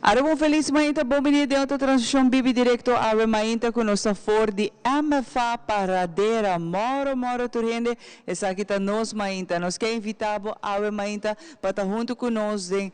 Arabo feliz mainta bom dia de auto transição bibi directo ave mainta com nossa for de MFA paradeira moro turrende essa aqui tá nos mainta nós quer invitado ave mainta para estar junto conosco em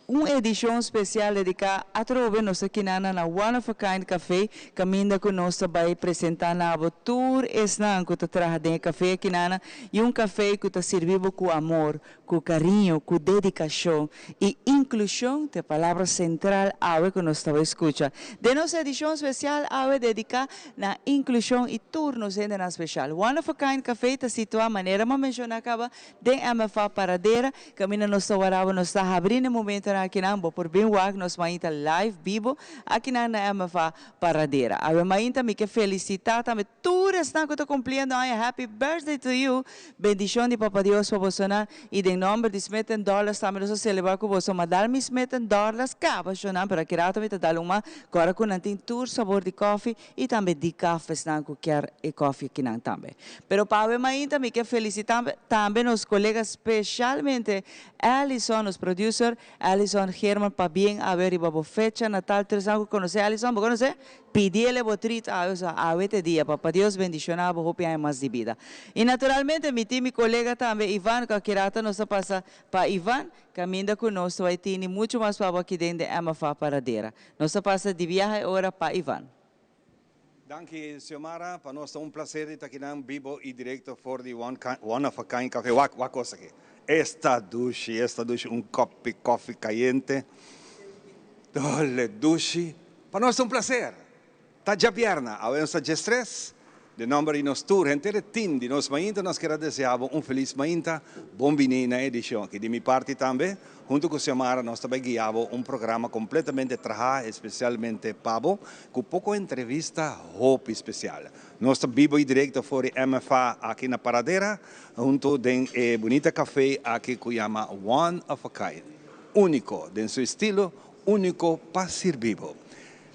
uma edição especial dedicada a trove nossa quinana na One of a Kind Café, caminha conosco vai apresentar na tour esnan que traga de café quinana e café que está servido com amor, com carinho, com dedicação e inclusão, de palavra central ave que nós estamos escuta. De nossa edição especial ave dedicada na inclusão e turnos ainda na especial. One of a Kind Café está situado maneira mas mencionar acaba de MFA paradeira, caminha nossa warava nós está abrindo momento aqui na por bem wag nós mainta live vivo aqui na MFA paradeira. A mainta me que felicitar também todas na que estou cumprindo ai happy birthday to you. Bendição de Papa Deus para você e de nome de smeten dollars também nós celebrar com você madal me smeten dollars capa chonan para que rato me dar uma agora com nantin tour sabor de coffee e também de café na que quer e coffee aqui na também. Pero para a mainta me que felicitar também os colegas especialmente Alison os producer Alison German para bien a ver y babo fecha natal tres años conocer Alison ¿vos conoce? Pídele botrito a este día papá Dios bendicionado vos hope hay más de vida y naturalmente mi colega también Iván que querata nos pasa para Iván camina con nosotros y tiene mucho más para aquí dentro de MFA paradeira nos pasa de viaje ahora para Iván. Danke, Xiomara. Para nós é prazer estar aqui em vivo e direto for the One of a Kind Café. Uma coisa aqui. Esta douche, coffee caliente. Dole douche. Para nós é prazer. Tá já pierna, a nossa gestress. De nome de nosso tour, inteiro team de nós mainta, nós queremos desejar feliz mainta, bom vinho na edição. Aqui de minha parte também, junto com a Xiomara, nós também guiamos programa completamente trabalho, especialmente Pabo, com pouco entrevista, hope especial. Nós vivo e direto fora MFA aqui na Paradeira, junto de bonita café aqui que chama One of a Kind. Único, de seu estilo, único para ser vivo.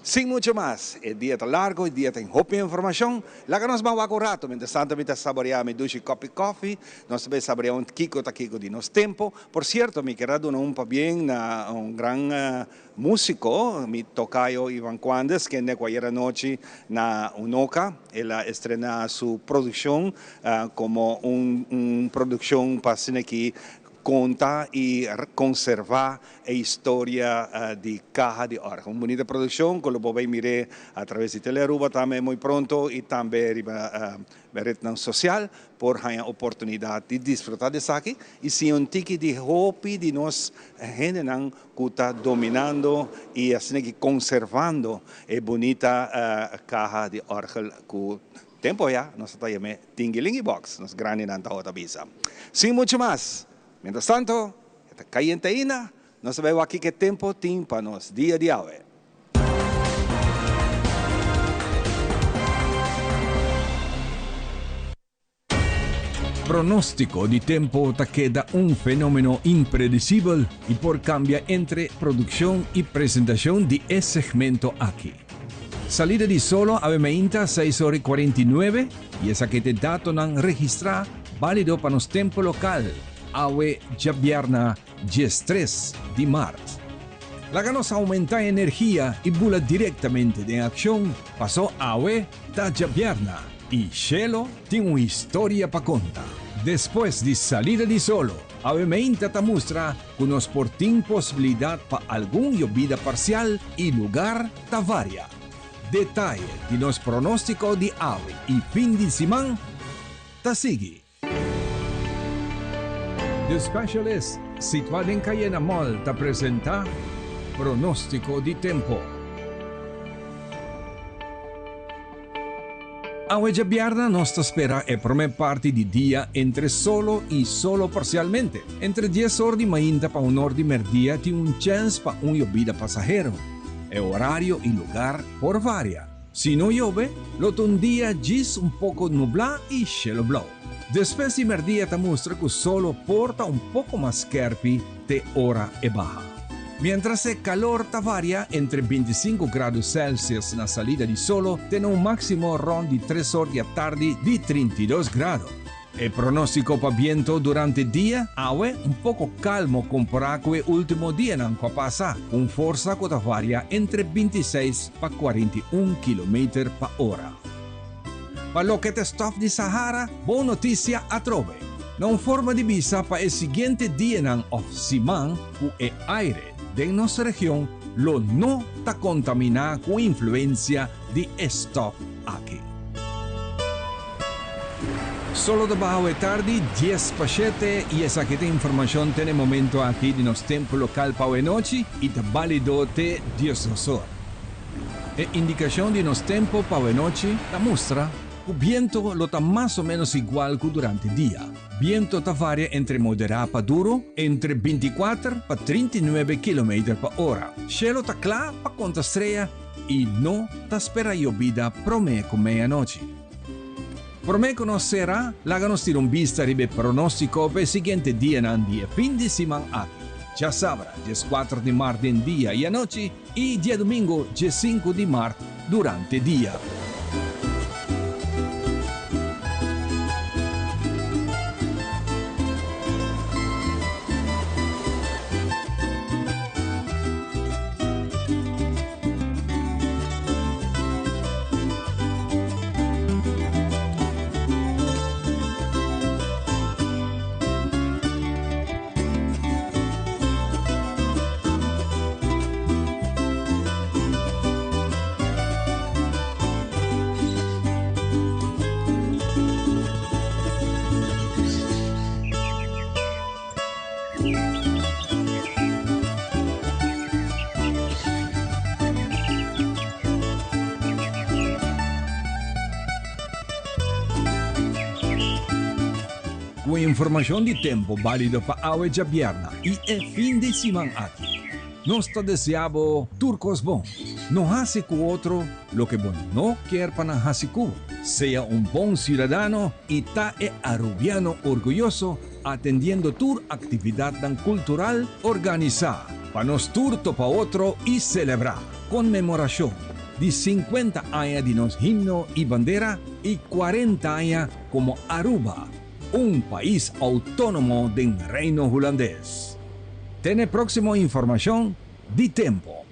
Sin mucho más, el día está largo, el día está en hope información. La que nos va a rato, mientras tanto, mientras saboreamos mi dushi coffee, nos saboreamos un kiko de nos tempo. Por cierto, mi querido un bien un gran músico, mi tocayo Iván Cuandes, que en cualquier noche na Unoca, él estrena su producción como un producción para aquí conta e conservar a história de Caja de Orca. Uma bonita produção que lo podem mirar através de Teleruba também muito pronto e também na rede social por ter a oportunidade de desfrutar disso aqui e se tique de hope de nós gente que está dominando e assim que conservando a bonita Caja de Orca que tempo já nós estamos Tingilingi Box, nos grandes nanta outra visa. Sem muito mais. Mientras tanto, esta calienteína, nos vemos aquí que tiempo tímpanos, día de hoy. Pronóstico de tiempo te queda un fenómeno impredecible y por cambia entre producción y presentación de ese segmento aquí. Salida de solo a 6:49 y esa que te dato nan registra válido para los tiempo local. Awe Jabierna G3 de marzo. La ganos aumenta energía y bula directamente de acción pasó Awe da Jabierna y Shelo tiene una historia para contar. Después de salida de solo, Awe Meinta te muestra que nos portin posibilidad para algún llovida parcial y lugar ta varia. Detalle de los pronósticos de Awe y fin de semana ta sigue. The Specialist, situado en Cayena Mall, te presenta Pronóstico de Tempo. A hoy viernes nos espera la primera parte del día entre solo y solo parcialmente. Entre 10 horas de mañana para 1 hora de mediodía tiene un chance para un llovida pasajero. El horario y lugar por varia. Si no llueve, lo un día gis un poco nublado y cielo blau. Después de mediodía te muestra que solo porta un poco más scherpi de hora e baja. Mientras el calor te varia entre 25 grados Celsius en la salida de solo, tiene un máximo ron de 3 horas de tarde de 32 grados. El pronóstico para viento durante el día, agua un poco calmo comparado con el último día en que pasa, con fuerza que varía entre 26 a 41 km por hora. Para lo que te stop de Sahara, buena noticia a trove. Non forma di visa para el siguiente día en Simán, el aire de nuestra región lo no está contaminado con influencia de stop aquí. Solo debajo de tarde, 10 para 7, y esa que te información tiene momento aquí de nuestro tiempo local para hoy noche y te válido de 10 horas. Indicación de nuestro tiempo para hoy noche, la muestra. El viento lo está más o menos igual que durante el día. Viento está varia entre moderado para duro, entre 24 a 39 km por hora. Cielo está claro para contra estrella y no te espera llovida promedio medianoche. Promedio conocerá la ganostir un vista ribe pronóstico per siguiente día en día fin de semana aquí. Ya sabrá, 4 de marzo en día y anoche y día domingo 5 de marzo durante el día. Con información de tiempo válido para hoy ya viernes y el fin de semana aquí. Nos deseamos turcos bon. No hace con otro lo que bon no quiere para hacer con. Sea un buen ciudadano y ta arubiano orgulloso atendiendo tu actividad tan cultural organizada. Para nos turto para otro y celebrar. Conmemoración de 50 años de nos himno y bandera y 40 años como Aruba, un país autónomo del reino holandés. Tiene próxima información de tiempo.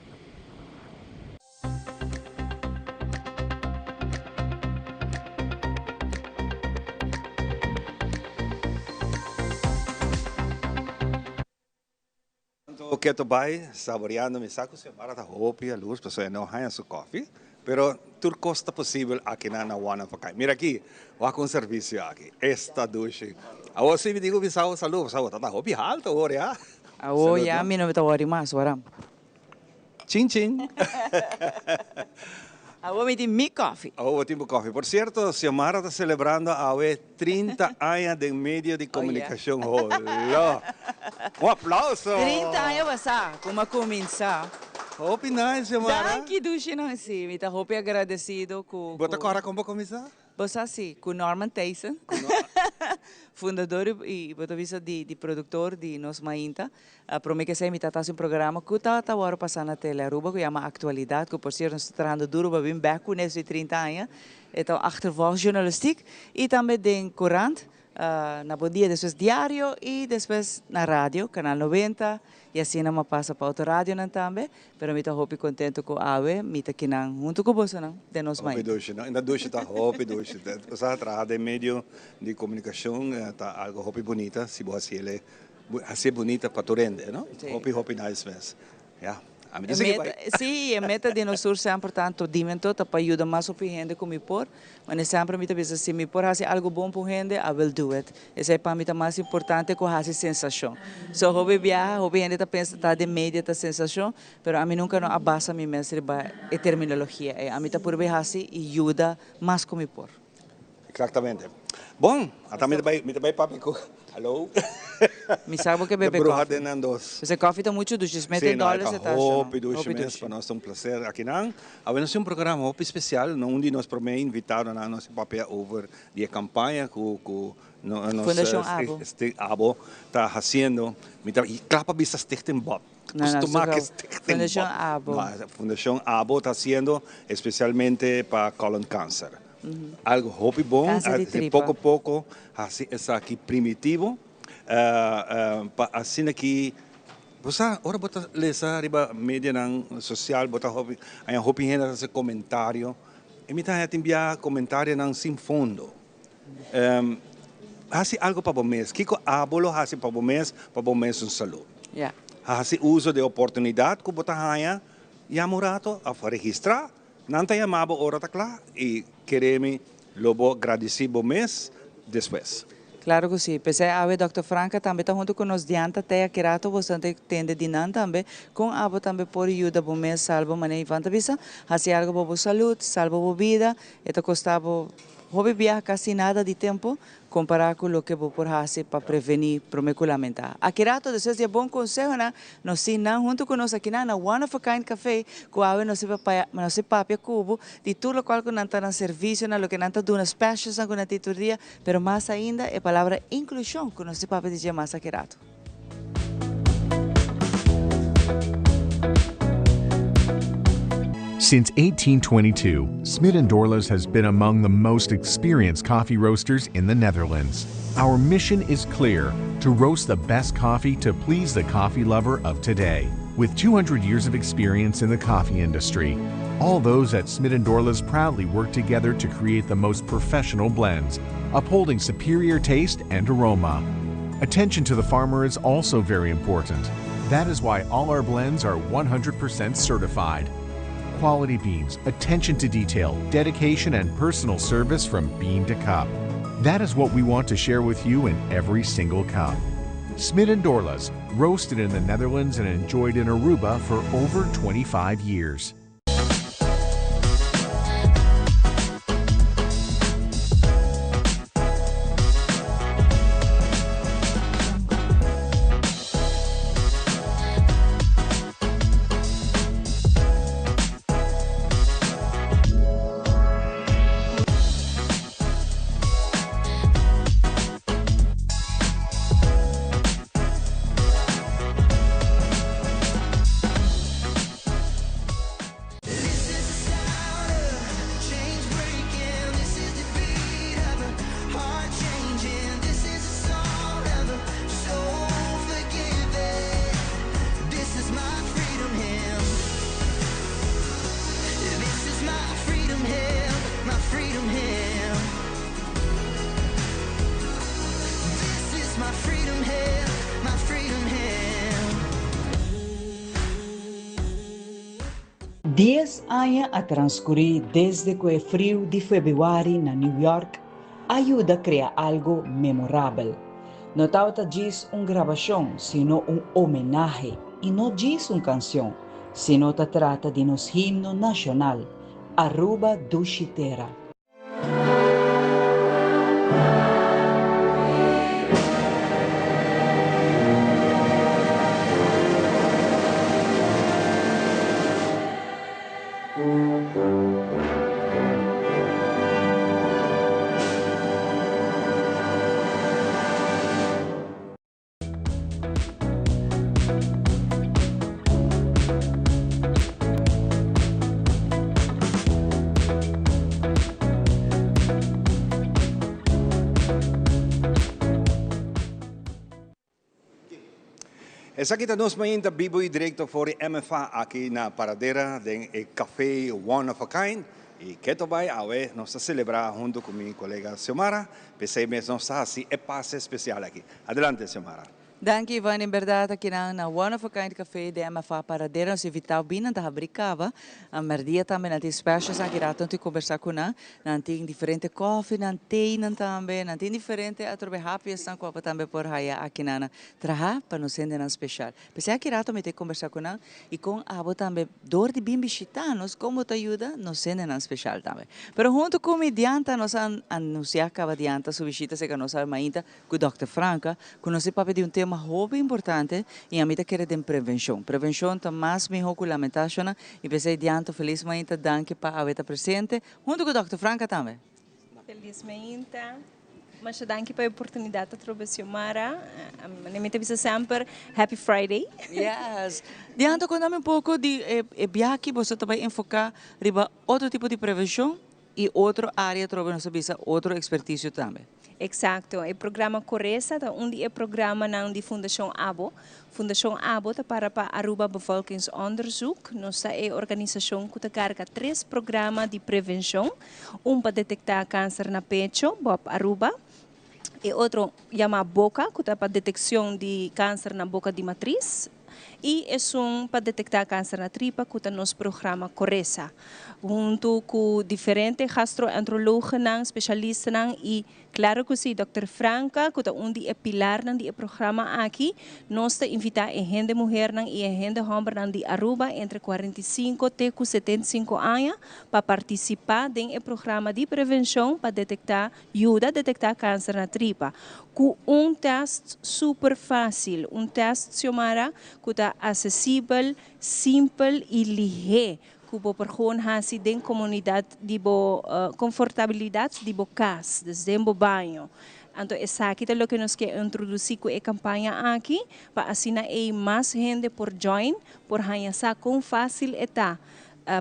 Que tu vai saboreando mi saco se para ta hopi a luz, pues no hay su coffee, pero tur costa posible aquí na One of a Kind. Mira aqui, va con servicio aquí. Esta duche. Ahora sí me digo mi salud, ta hopi alto ahora ya. Ahora ya mi no me tawari más, waram. Chin chin. Ahora me di mi coffee. Ahora tipo coffee. Por cierto, Xiomara está celebrando ahora 30 años de medio de comunicación. Hola. Un aplauso. 30 anos passar, como começar. Hope nice, Xiomara. Danke, Dushi, não sim. Me tá hope agradecido com. Bota agora como começar? Você assim, com Norman Tyson, fundador e ponto de vista de produtor de Nos Mainta. Para mim que sei, me tá fazendo um programa que tá agora passando na tele Aruba, que chama Actualidade, que por certo está trabalhando duro para vir back com nesses 30 anos. Então, achtervolg jornalistiek e também tem Courant. Na Bom Dia, depois diário e depois na rádio, Canal 90, e assim não passa para outra rádio também, mas eu estou muito contente com a AWE, eu estou aqui junto com você, de nós mais. Ainda doce está hope doce, você trabalha em meio de comunicação, está algo hope bonita, se você ele assim bonita para tu rende, não? Hope nice mesmo, yeah. Sim, a meta de nós sempre tanto dimento para ajudar mais a gente como por, mas sempre me pensa se me por fazer algo bom para gente, I will do it. Esse é para mim mais importante que fazer sensação. So hobby viajar, hobby gente tá pensa tá de média tá sensação, pero a mim nunca não abaixa minha mente a terminologia. A mim tá por viajar e ajuda mais como por. Exatamente. Bom, até me vai papi com. Alô? Me sabe que bebe coffee. Esse coffee está muito doce, $20 está. Hope doce mesmo, para nós é um prazer aqui não. Havemos um programa hope especial, onde nós por meio invitado na nossa papel over de campanha que Fundação Abo. Abo está fazendo. E claro para vista stichting Bob. Fundação Abo. Fundação Abo está haciendo especialmente para colon cáncer. Algo hobby bom, Câncer de assim, tripa. pouco a pouco, assim, essa aqui primitivo, assim aqui, você, ora bota lesa riba mídia ng social, bota hobby, ay hobby hena sa comentário, imita natin biya comentário ng sin fundo. Hasi algo para o mês, kiko abolo hasi para o mês ng saúde. Yeah. Hasi uso de oportunidade que bota haya, yamurato a registrar, nanta yamabo ora takla e quereme lobo agradecido mês depois. Claro que sim. Pensei a Dr. Franca também está junto com nós diante até que rato você tende de nan também com a também por ajuda bom mês salvo maneira vanta bisa, assim algo para saúde, salvo a vida, eta costava hobby viajar quase nada de tempo comparado com o que vou por fazer para prevenir promeculamente. Aqui rato depois de bom conselho na nós sim junto com nós aqui na One of a Kind Café com a nós se papia cubo de tudo o qual que não está na serviço na lo que não está dando specials na com titulia, pero mais ainda é a palavra inclusão que nós se papia de mais aqui rato. Since 1822, Smit & Dorlas has been among the most experienced coffee roasters in the Netherlands. Our mission is clear: to roast the best coffee to please the coffee lover of today. With 200 years of experience in the coffee industry, all those at Smit & Dorlas proudly work together to create the most professional blends, upholding superior taste and aroma. Attention to the farmer is also very important. That is why all our blends are 100% certified. Quality beans, attention to detail, dedication, and personal service from bean to cup. That is what we want to share with you in every single cup. Smit & Dorlas, roasted in the Netherlands and enjoyed in Aruba for over 25 years. Diez anos a transcorrer desde que o frio de fevereiro na New York ajuda a criar algo memorável. Não trata diz gravação, sino homenagem, e não diz canção, sino trata de nos himno nacional, Aruba Dushitera. Essa aqui nós ainda vivo e direto for MFA aqui na paradeira do Café One of a Kind. E que vai awe nós celebrar junto com minha colega Xiomara. Pensei mesmo nós assim é passe especial aqui. Adelante, Xiomara. Danke, Ivan. Em verdade, aqui na One of a Kind Café de MFA Paradeira, nós evitamos bem da brincava. A merdia também não tem specials aqui, rato de conversar com ela. Não tem diferente coffee, não tem também, não tem diferente a trobe happy estão com também por aí aqui na traha para nos sender na especial. Pensei aqui rato me ter conversar com ela e com a também dor de bem visitanos como te ajuda nos sender na especial também. Pero junto com o dianta nós anunciar acaba dianta sua visita se que nós ainda com o Dr. Franca, que nós papo de tema hobby importante e a mita querer de prevenção. Prevenção está mais bem regulamentada e pensei diante felizmente danke para a estar presente junto com o Dr. Franca também. Felizmente, mas danke pela oportunidade de trocar Xiomara. A mita visa sempre Happy Friday. Yes. Diante conta-me um pouco de viagem que você também enfocar riba outro tipo de prevenção e outra área trova nós bisa outro expertise também. Exacto. O programa Coresa, onde é programa de Fundação ABO. Fundação ABO está para Aruba Bevolkingsonderzoek. Nossa é organização que carga 3 programas de prevenção. Para detectar câncer na pecho, Bob Aruba. E outro chama Boca, que está para detecção de câncer na boca de matriz. E é para detectar câncer na tripa, que está nosso programa Coresa. Junto com diferentes gastroenterologen, especialistas e claro que sim, Dr. Franca, que onde é pilar do programa aqui, nós invitamos a gente mulher e a gente homem de Aruba entre 45 e 75 anos para participar do programa de prevenção para ajuda a detectar câncer na tripa. Com teste super fácil, teste chamado que está acessível, simples e ligeiro. Que por gewoon hasi den comunidade de confortabilidade de bo casa, desde bo banho. Então essa aqui é o que nós queremos introduzir com a campanha aqui, para assim mais gente por join, por hanhasa com fácil eta,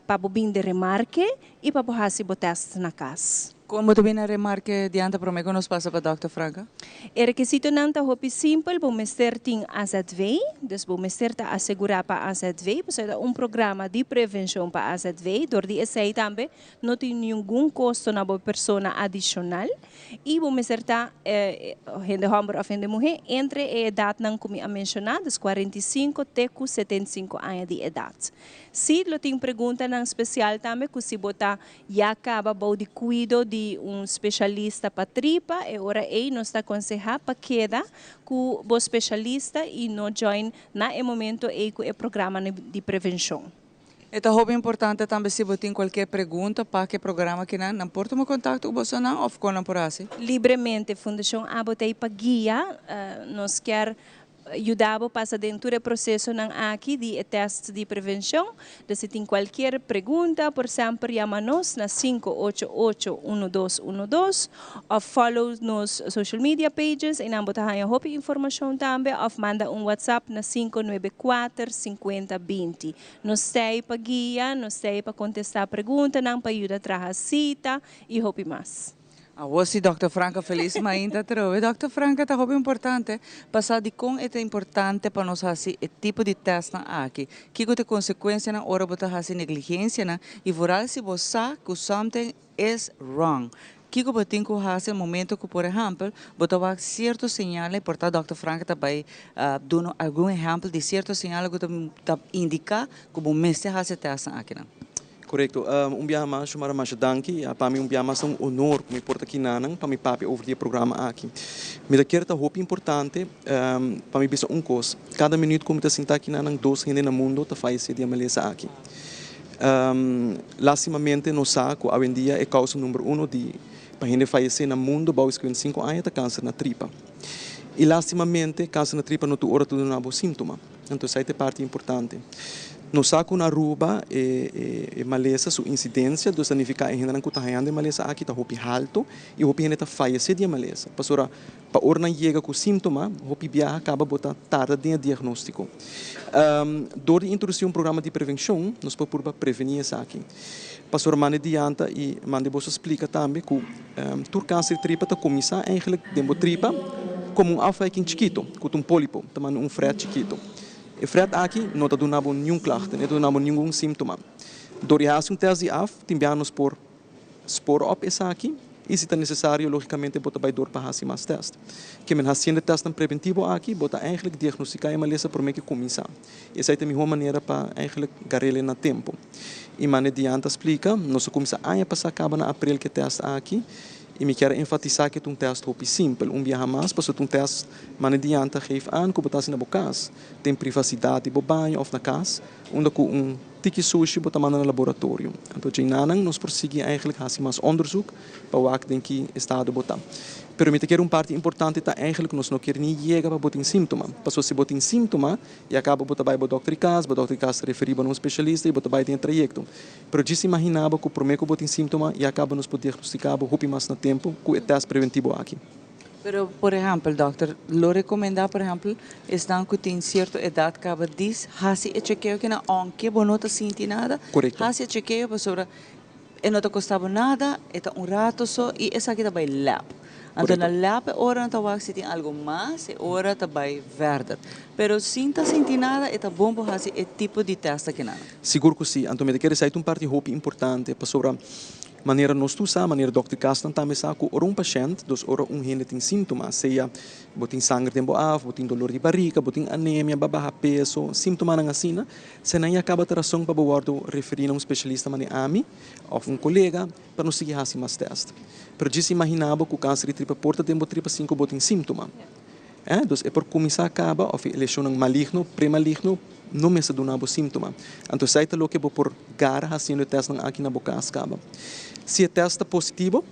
para bo bem de remarque e para bo hasi bo teste na casa. Como tu bina remarque diante para mim que nos passa para Dr. Franca? O requisito não está muito simples, o mestre tem AZV, então o mestre está assegurar para AZV, porque é programa de prevenção para AZV, door die essay também não tem nenhum custo na pessoa adicional, e o mestre está, gente homem ou gente mulher, entre a idade não como a mencionar, dos 45 até 75 anos de idade. Se lo tem pergunta não especial também, que se botar já acaba de cuido de especialista para tripa, e ora aí nós está aconselhar para queda com o especialista e não join na momento aí com o programa de prevenção. É muito importante também se você tem qualquer pergunta para que programa que não importa o contato com você não ou com por assim. Livremente, Fundação Abotei para guia, nós quer ajudar para dentro do processo aqui de teste de prevenção. Se tem qualquer pergunta, por exemplo, chama-nos na 588-1212 ou follow nos social media pages e não botar a informação também ou manda WhatsApp na 594-5020. Nós sei para guia, nós sei para contestar perguntas, não para ajudar a trazer cita e hope mais. Você, Dr. Franca, feliz ainda trove. Dr. Franca, está muito importante. Passar de como é importante para nós fazer o tipo de teste aqui. Que tem consequência na hora de fazer negligência e vooral se você sabe que something is wrong. Que você tem que fazer no momento que, por exemplo, você vai certos sinais, portanto, Dr. Franca também dando algum exemplo de certos sinais que indica que você mestre fazer teste aqui. Correto. Biar mas chamar mas danki, para mim biar mas honor que me porta aqui nanang, para me papi over o programa aqui. Me da quer tá hope importante, para me bisa coisa. Cada minuto como tá sentar aqui nanang 2 gente no mundo tá faz esse dia malesa aqui. Lastimamente no saco, hoje em dia é causa número 1 de para gente falecer no mundo, baus com 5 anos tá câncer na tripa. E lastimamente câncer na tripa não tu ora tudo na bo síntoma. Então essa é parte importante. No saco na Aruba malesa sua incidência do significa ainda não cutahayande malesa aqui tá hopi alto e hopi ainda tá falece de malesa. Pastora para orna chega com sintoma, hopi biar acaba botar tarde de diagnóstico. Dor de introduzir programa de prevenção, nós podemos prevenir isso aqui. Pastor mane dianta e mande você explica também que tur câncer de tripa tá começar eigenlijk dentro tripa como afwijking chiquito, com pólipo, também frete chiquito. E fred aqui não está dando nenhum klachten, não está dando nenhum síntoma. Doriação tese af, timbianos por spor op essa aqui, e se está necessário, logicamente, botar vai dor para fazer mais teste. Que men haciendo teste preventivo aqui, botar eigenlijk diagnosticar e malesa por meio que começar. Essa é a melhor maneira para eigenlijk garele na tempo. E mane diante explica, nós começa a passar acaba na april que teste aqui. E me quero enfatizar que é teste hopi simples, viaja mais, porque teste mane diante geeft aan que botar na bocas, tem privacidade no banho ou na casa, onde com tiki sushi botar no laboratório. Então, jinanang nós prosseguimos eigenlijk fazer mais onderzoek para o que tem que estado botar. Pero me quero parte importante tá eigenlijk nós não queremos nem chegar para botar síntoma. Porque se botar síntoma e acaba botar vai para o doutor Cas referir para um especialista e botar vai dentro trajecto. Pero já se imaginava que o primeiro botar síntoma e acaba nos poder diagnosticar hopi mais no tempo com o teste preventivo aqui. Pero, por exemplo, doctor, lo recomendar, por exemplo, estão que tem certa idade que acaba diz, hasi e chequeio que não, aunque você não sente nada, Correcto. hasi e chequeio para sobre e não te custava nada, eta rato só, e essa aqui vai lab. Então, na lab, ora não vai se tem algo mais, e ora vai verder. Pero sinta sentir nada, eta bom para fazer esse tipo de teste aqui nada. Seguro que sim. Então, me quero dizer um parte hope importante para sobre maneira nós tu sa, maneira Dr. Castan também sa, que ora paciente, dos ora gente tem sintomas, seja botin sangue tempo af, botin dolor de barriga, botin anemia, babaha peso, sintoma nang asina, se não acaba ter razão para boardo referir a especialista mani ami, ou colega, para nos seguir assim mais teste. Pero disse imaginava que o câncer de tripa porta tempo tripa 5 botin sintoma. Então, é por começar acaba, ou lesão maligno, pré-maligno, não me se dá sintoma. Então, sai lo que por gara fazendo teste aqui na boca acaba. Se é teste positivo,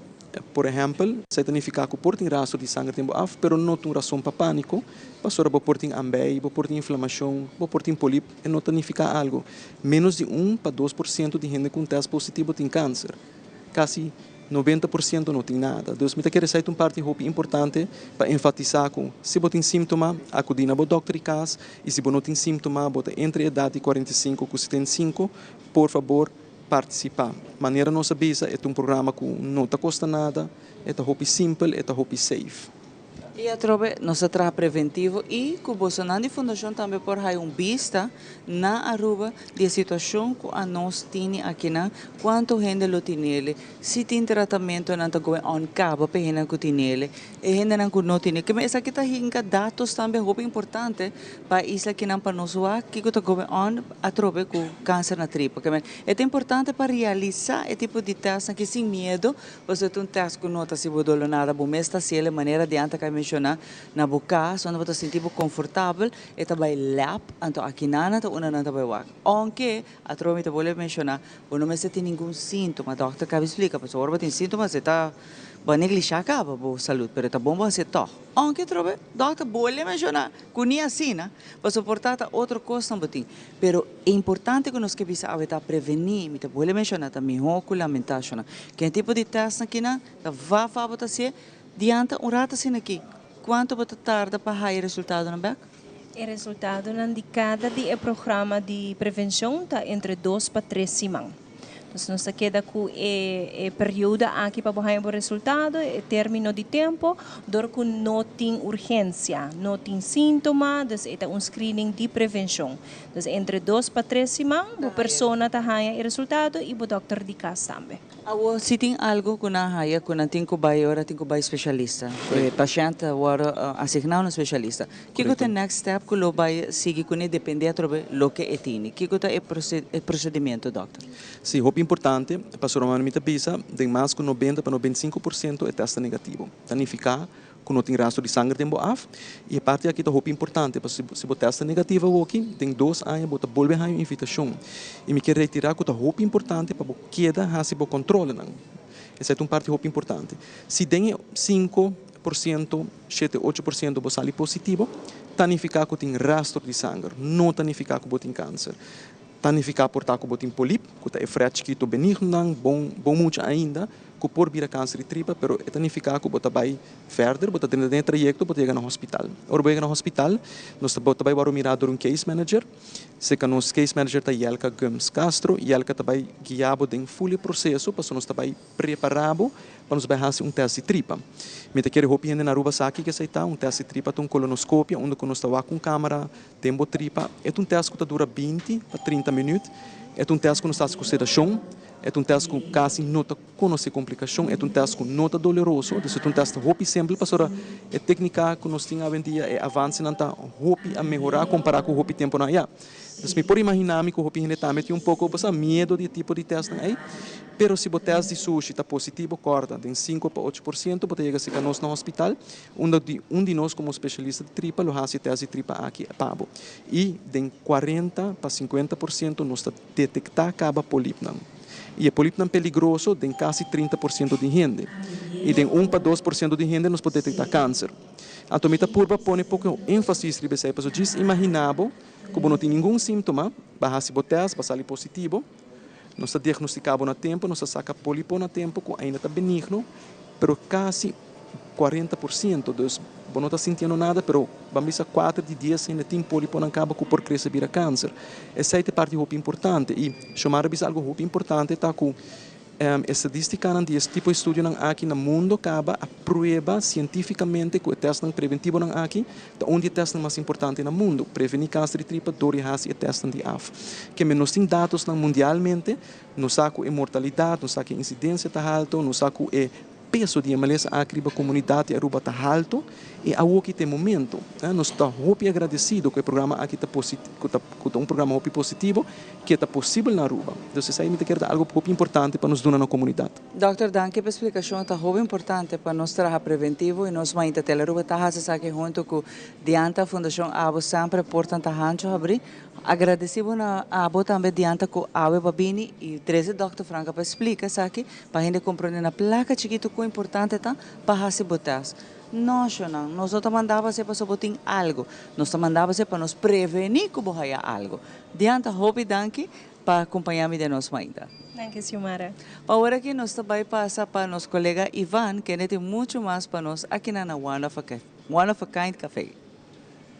por exemplo, se significa que porta rastro de sangue tempo af, pero não tem razão para pânico, passou a porta ambei, porta inflamação, porta pólipo, e não significa algo. Menos de 1 para 2% de gente com teste positivo tem câncer. Quase 90% não tem nada. Então, me quero dizer parte importante para enfatizar que se você tem sintoma, acudir ao doutor de casa, e se você não tem sintoma, você entre a idade de 45 e 75, por favor, participar. Maneira nossa visa é um programa que não te custa nada, é um simples, é um safe. E a trobe, nossa trabalho preventivo e que o Bolsonaro Fundação também por aí vista na Aruba de situação que a nós temos aqui na quanto gente lo tem ele, se tem tratamento não está going on cabo para gente que tem ele, e gente não tem, que essa aqui está hinga dados também muito importante para isso aqui não para nós que está going on a trobe com câncer na tripa, que é importante para realizar esse tipo de teste que sem medo, você tem teste que não está se bodolo nada, bom, está se ele maneira de anta que na boca, onde você se sentir confortável, e também lap, então aqui nada, uma não também wak. Aunque a trobe te vou mencionar, não me tem nenhum sintoma, doctor cabe explica, porque agora tem sintomas, está vai negligenciar acaba a saúde, mas está bom você toh. Aunque trobe, doctor vou mencionar, cunia assim, né? Para suportar outra coisa também. Pero é importante que nós que bisa a prevenir, me te vou mencionar também, regulamentação, que tipo de teste aqui na, vai fazer você diante rato assim aqui. Quanto você tarda para ter resultado no BEC? O resultado indicado do programa de prevenção está entre 2 para 3 semanas. Então, nós queda com o período aqui para ter o resultado, o término de tempo, dor que não tem urgência, não tem sintoma, então é um screening de prevenção. Então, entre 2 para 3 semanas, a pessoa está tendo o resultado e o doutor de casa também. Se tem algo que não haya, que não tem que vai ora tem que vai especialista, o paciente agora assignado um especialista. Que é o next step que lo vai seguir com depende do que é tem. Que é o procedimento, doutor? Sim, o importante para a Romana Mitapisa, tem mais que 90 para 95% é teste negativo. Significa que não tem rastro de sangue tempo af, e a parte aqui é muito importante, porque se você testa negativo aqui, tem 2 anos, você volta a infecção. E me quero retirar que é muito importante para você queda se você controla. Essa é uma parte muito importante. Se tem 5%, 7-8% você sai positivo, significa que tem rastro de sangue, não significa que você tem câncer. Significa portar que você tem pólipo, que é frete que é benigno, bom muito ainda, que por vir a câncer de tripa, pero significa que você vai verder, você tem um trajeto, você chega no hospital. Ora, chega no hospital, nós vai mirar um case manager, se que nosso case manager está Yelka Gomes Castro, Yelka vai guiar o full processo, para nós vai preparado para nos fazer um teste de tripa. Me te quero roupa na Aruba aqui que está um teste de tripa, um colonoscópio, onde nós está com câmera, tempo tripa, é um teste que dura 20 a 30 minutos, é um teste que nós está com sedação, é um teste que quase não conhece complicação, é um teste que não é doloroso, é um teste roupa simples, para a técnica que nós temos hoje em dia é avanço, não está roupa a melhorar comparado com o roupa tempo não é. Então, me pode imaginar que o roupa também tem um pouco de medo de tipo de teste aí, pero se o teste de sushi está positivo, corta, tem 5 para 8%, pode chegar a nós no hospital, de nós como especialista de tripa, lo faz teste de tripa aqui a pabo. E tem 40 para 50% nós detectar acaba pólipo. E o pólipo é peligroso, tem quase 30% de gente. E tem 1 para 2% de gente nós podemos detectar câncer. A tomita purba põe pouco ênfase sobre essa pessoa diz imaginável, como não tem nenhum sintoma, barra se botas, passar ali positivo, nós diagnosticamos no tempo, nós saca pólipo no tempo, que ainda está benigno, pero quase 40%, dos não está sentindo nada, pero vamos a 4 de 10 ainda tem pólipo na cabo que por crescer vira câncer. Essa é a parte muito importante e chamar algo muito importante está com estadística de este tipo de estudio aqui no mundo acaba a prueba cientificamente que o teste preventivo aqui é um dos testes mais importantes no mundo. Prevenir câncer de tripa, dor e raça e teste de AF. Que nós temos dados mundialmente, nós sabemos a mortalidade, nós sabemos a incidência está alto, nós sabemos a peso de MLS aqui na comunidade Aruba está alto e a o que tem momento nós estamos muito agradecidos que o programa aqui está positivo, que um programa muito positivo que está possível na Aruba. Então isso aí me quer algo muito importante para nos dar na comunidade. Doutor, danke pela explicação, está muito importante para nós trabalhar preventivo e nós mais até Aruba está aqui junto com Dianta Fundação Abo sempre portan ta hancho abrir. Agradecido na abo também diante com a babini e 13 Dr. Franca para explicar aqui para a gente compreender na placa chiquito que importante tá para fazer botas. Nós mandava se para botar algo, nós mandava se para nos prevenir que vai algo. Diante hope danke para acompanhar-me de nós ainda. Danke, Xiomara. Agora que nós também passa para nosso colega Ivan, que tem muito mais para nós aqui na One of a Kind Café.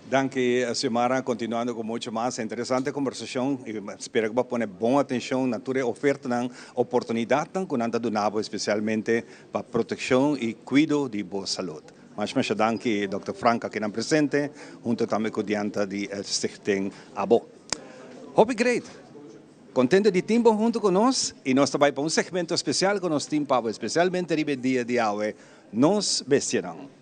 Danke, Xiomara. Continuando com muito mais interessante conversação. Espero que vai pôr boa atenção na tua oferta, na oportunidade que nós damos, especialmente para proteção e cuidado de boa saúde. Mas danke, Dr. Franca, que é presente, junto também com diante de Stichting Abo. Hope great. Contente de tempo junto conosco e nós também para segmento especial com nosso time, especialmente no dia de hoje, nos vestirão.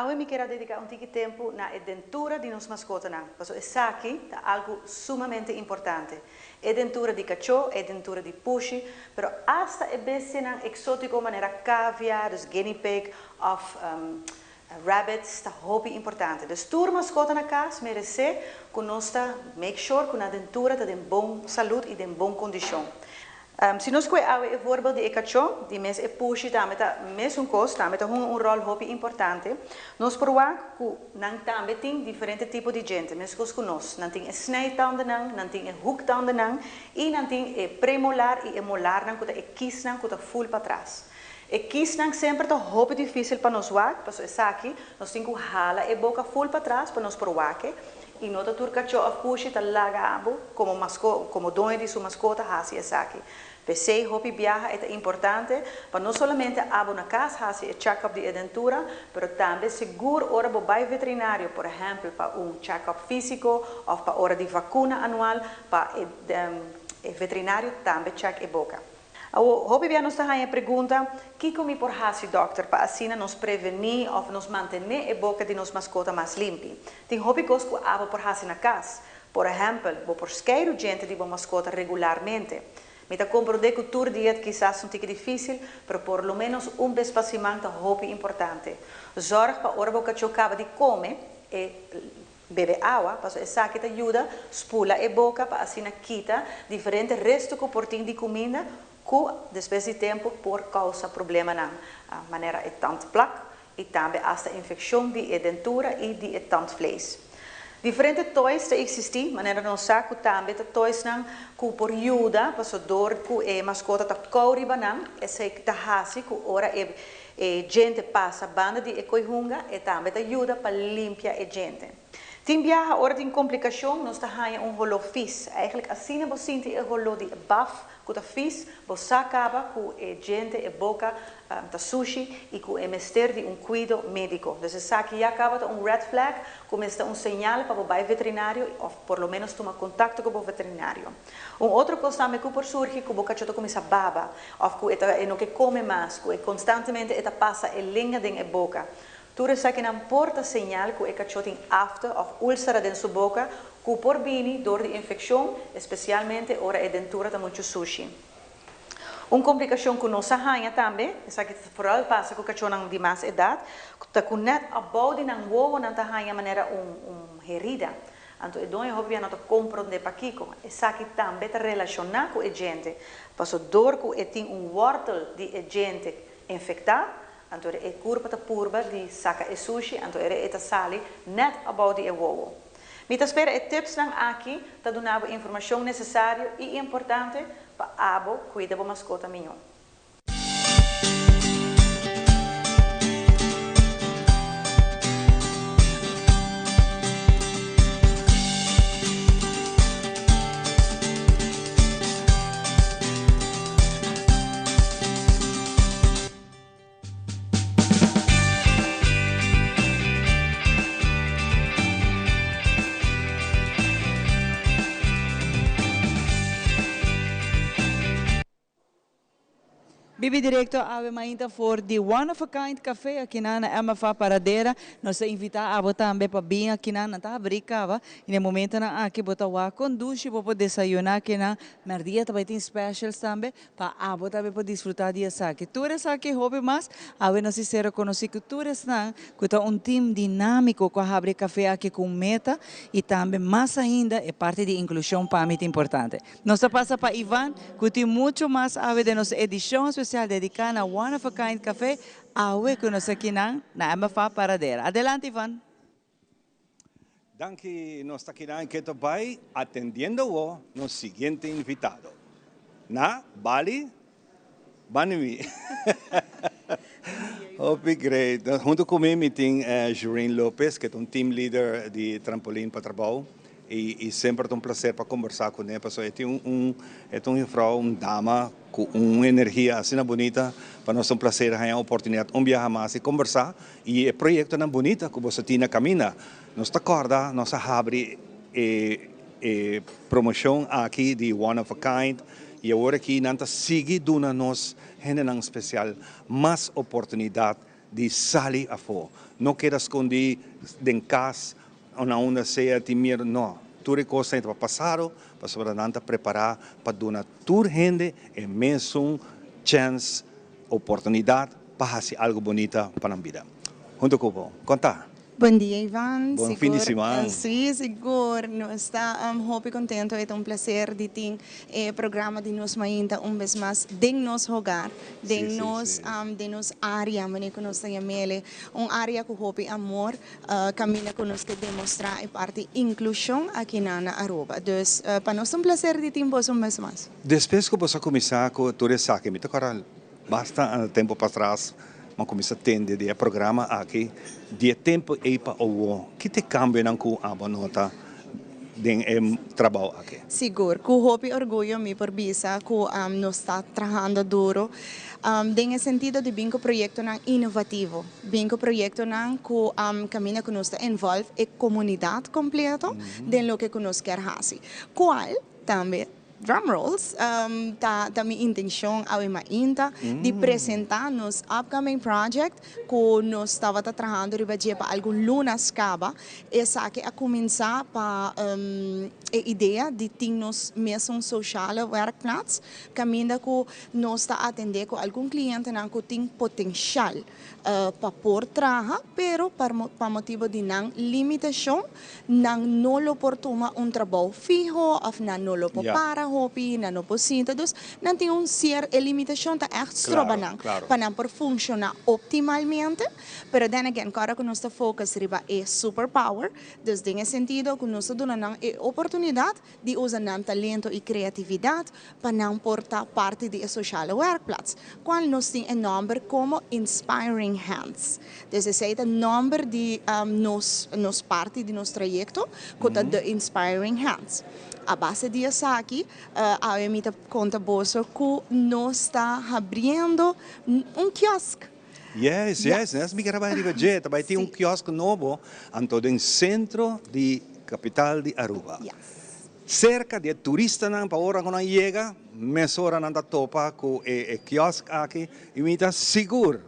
Eu me quero dedicar pouco tempo na dentura de nossa mascota. Isso aqui é algo sumamente importante. A dentura de cachorro, a dentura de pushi, mas hasta é bem exótico, maneira caviar, guinea pig, ou rabbits, está muito importante. Dus tour mascota na casa merece que nós make sure que a dentura está em boa saúde e em boa condição. Se nós conhecemos o voorbeeld de cachorro, de mes e pushi, também tá mesmo coisa, também tá um rol muito importante. Nós provamos que não também tem diferentes tipos de gente, mesmo que nós não tem snijtanden não tem hoektanden e não tem premolar e molar não que é kies não que tá full para trás. E kies não sempre tá muito difícil para nós ver, porque isso aqui nós temos que hala e boca full para trás para nós provar que e nota tur cachorro pushi tá lagado como dono de sua mascota hasi essa aqui. Pensei, hopi viaja é importante para não somente abo na casa hasi check-up de dentura, mas também seguro hora para veterinário, por exemplo, para check-up físico ou para hora de vacuna anual, para veterinário também check a boca. Hopi viaja nos a pergunta, que comi por hasi doctor para assim nos prevenir ou nos manter a boca de nos mascota mais limpa. Tem hopi coisas que abo por hasi na casa, por exemplo, vou por esqueiro gente de mascota regularmente. Me compreender que o dieta quizás um pouco difícil, mas por lo menos despacimento é muito importante. Zorg para a hora que o cachorro acaba de comer e beber água, para isso aqui te ajuda, espula a boca para assim quita diferentes restos que portem de comida que depois de tempo por causa problema na maneira de tanto placa e também hasta infecção de dentura e de tanto vlees. Diferentes toys existem, maneira não saco também toys não que por ajuda, para dor que mascota tá couri banan, esse que tá hasi que ora gente passa banda de ecoihunga e também ajuda para limpar a gente. Tem viaja hora de complicação, nós tá ganha rolo fish. Eigenlijk assim você sente rolo de baf, que tá fish, você acaba com gente e boca tá sushi e com emester de cuidado médico. Então isso aqui acaba com red flag, começa sinal para o veterinário ou por lo menos tomar contato com o veterinário. Outro coisa também que por surge que o cachorro começa a baba, ou que não que come mais, que constantemente passa a língua de boca. Tudo isso aqui não porta sinal que o cachorro tem afta ou úlcera dentro da boca, que por vir dor de infecção, especialmente hora a dentura está muito sushi. Uma complicação que nós arranha também, isso aqui por passa com o cachorro não de mais idade, que está com net a bode não ovo não arranha maneira herida. Então, é donde hobby não compreender para Kiko. É sabe também te relacionar com a gente. Passo dor que tem wortel de gente infectada. Então, é curva ta purba de saca e sushi. Então, é sali net about the wow. Me espera e tips nang aqui, ta donava informação necessária e importante para abo cuidar da mascota minha. Bibi direto ave mainta for the One of a Kind Café aqui na MFA Paradeira. Nós invitar a botar também para vir aqui na tá brincava. E no momento na aqui botar o conduz para poder desayunar aqui na merdia também tem specials também para a botar para desfrutar de essa aqui. Tu eres aqui hobby mas ave nós ser conhecer que tu eres na que tá time dinâmico com a abrir café aqui com meta e também mais ainda é parte de inclusão para mim importante. Nós passa para Ivan que tem muito mais ave de nossa edição especial dedicada a One of a Kind Café, awe que nós aqui na MFA Paradeira. Adelante, Ivan. Danke, nós estamos aqui na Quetobai, atendiendo o nosso seguinte invitado. Na Bali, Banimi. Hope great. Junto comigo tem Jorine Lopes, que é team leader de Trampolim para Trabalho. E sempre é um prazer para conversar com ela. É uma dama com uma energia assim bonita. Para nós é um prazer ter a oportunidade de viajar mais e conversar. E o projeto é bonito que você tem na caminha. Nós acorda, nós abre promoção aqui de One of a Kind. E agora aqui nós sigue dando nos gente especial mais oportunidade de sair a fora. Não quero esconder em casa. Onde seja timir, não. Tudo coisa para passar, para sobredança preparar para donar toda gente e mesmo chance, oportunidade para fazer algo bonito para a vida. Junto com você, conta. Bom dia, Ivan. Bom fim de semana. Sim, seguro. Nós estamos muito contentes. É um prazer de ter o programa de nós ainda vez mais de nosso hogar, de nossa área, que nós temos uma área que hobby amor, caminha que nós queremos demonstrar a parte inclusão aqui na Aruba. Então, para nós é um prazer de ter você um vez mais. Depois que você começar com tudo isso aqui, me tocará bastante tempo para trás. Mas começa a atender o programa aqui, de tempo e para o que te cambia na a nota de trabalho aqui. Seguro, com hobby orgulho me por visa que nós está trabalhando duro, no sentido de bem que o projeto é inovativo, bem que o projeto que caminha que nós envolve a comunidade completa de lo que nós quer fazer. Qual também drum rolls, da minha intenção ainda de apresentar nos upcoming project que nós estava trabalhando para algum lunas caba essa que a começar para a ideia de ter nos mesmo social workplace caminho que nós está atender com algum cliente que tem potencial para por trabalhar, pero para motivo de não limitação não lo por tomar trabalho fijo ou não lo para hobby, não lo sinto, então não tem limitação tá extra para não por funcionar optimalmente, pero then again, agora que nós está focus riba é superpower, então nesse sentido que nós damos a oportunidade de usar nosso talento e criatividade para não portar parte de social workplace, qual nós tem um número como Inspiring Hands. Então esse é o número de nos parte de nosso trajeto que é The Inspiring Hands. A base disso aqui, a emita conta bolsa que nós está abrindo quiosque. Yes. Nós me queremos ir para ter quiosque novo, no centro de capital de Aruba. Cerca de turistas para hora quando chega, mesora não topa com o quiosque aqui, e me está seguro.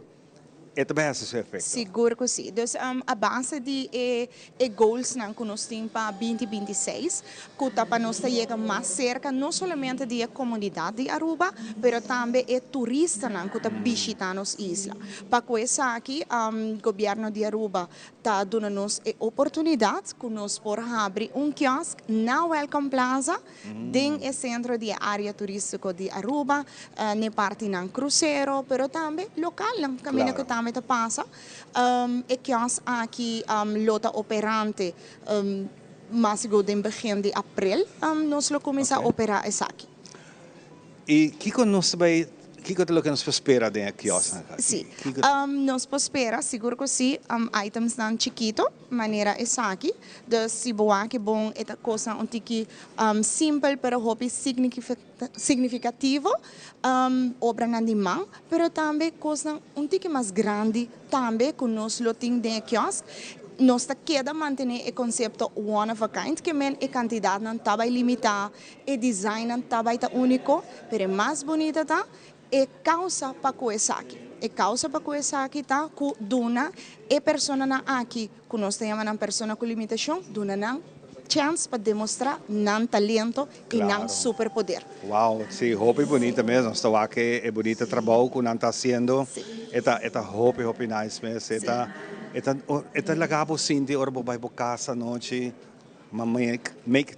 ito ba sa efeito? Seguro que sim. Então, a base de goals não que nós temos para 2026, que para nós chega mais cerca, não somente da comunidade de Aruba, mas também turista não que está visitando as islas. Para isso aqui, o governo de Aruba está dando nos oportunidade que nós podemos abrir quiosque na Welcome Plaza, dentro do centro de área turística de Aruba, na parte do cruzeiro, mas também local, no caminho que também passa. Quiosque aqui lota operante, mas no begin de abril, nós começamos a operar aqui. E que nós vai que é o que nos espera dentro do quiosque? Sim, nós espera, seguro que sim, items não chiquito, maneira essa aqui, de se boa que bom é coisa um tique simples, pero hobby significativo, obra na de mão, pero também coisa um tique mais grande, também que nós loting dentro do quiosque. Nós queda manter o conceito one of a kind, que men a quantidade não está limitada, o design não está único, mas é mais bonita tá, e causa para coisa aqui. E causa para coisa aqui tá, que dona e pessoa na aqui, que nós temos uma pessoa com limitação, dona não chance para demonstrar não talento e não superpoder. Uau, sim, roupa é bonita mesmo. Estou aqui, é bonita o trabalho que não está fazendo. Esta roupa é nice mesmo. Esta lagabo sinti ora bo vai casa noite, make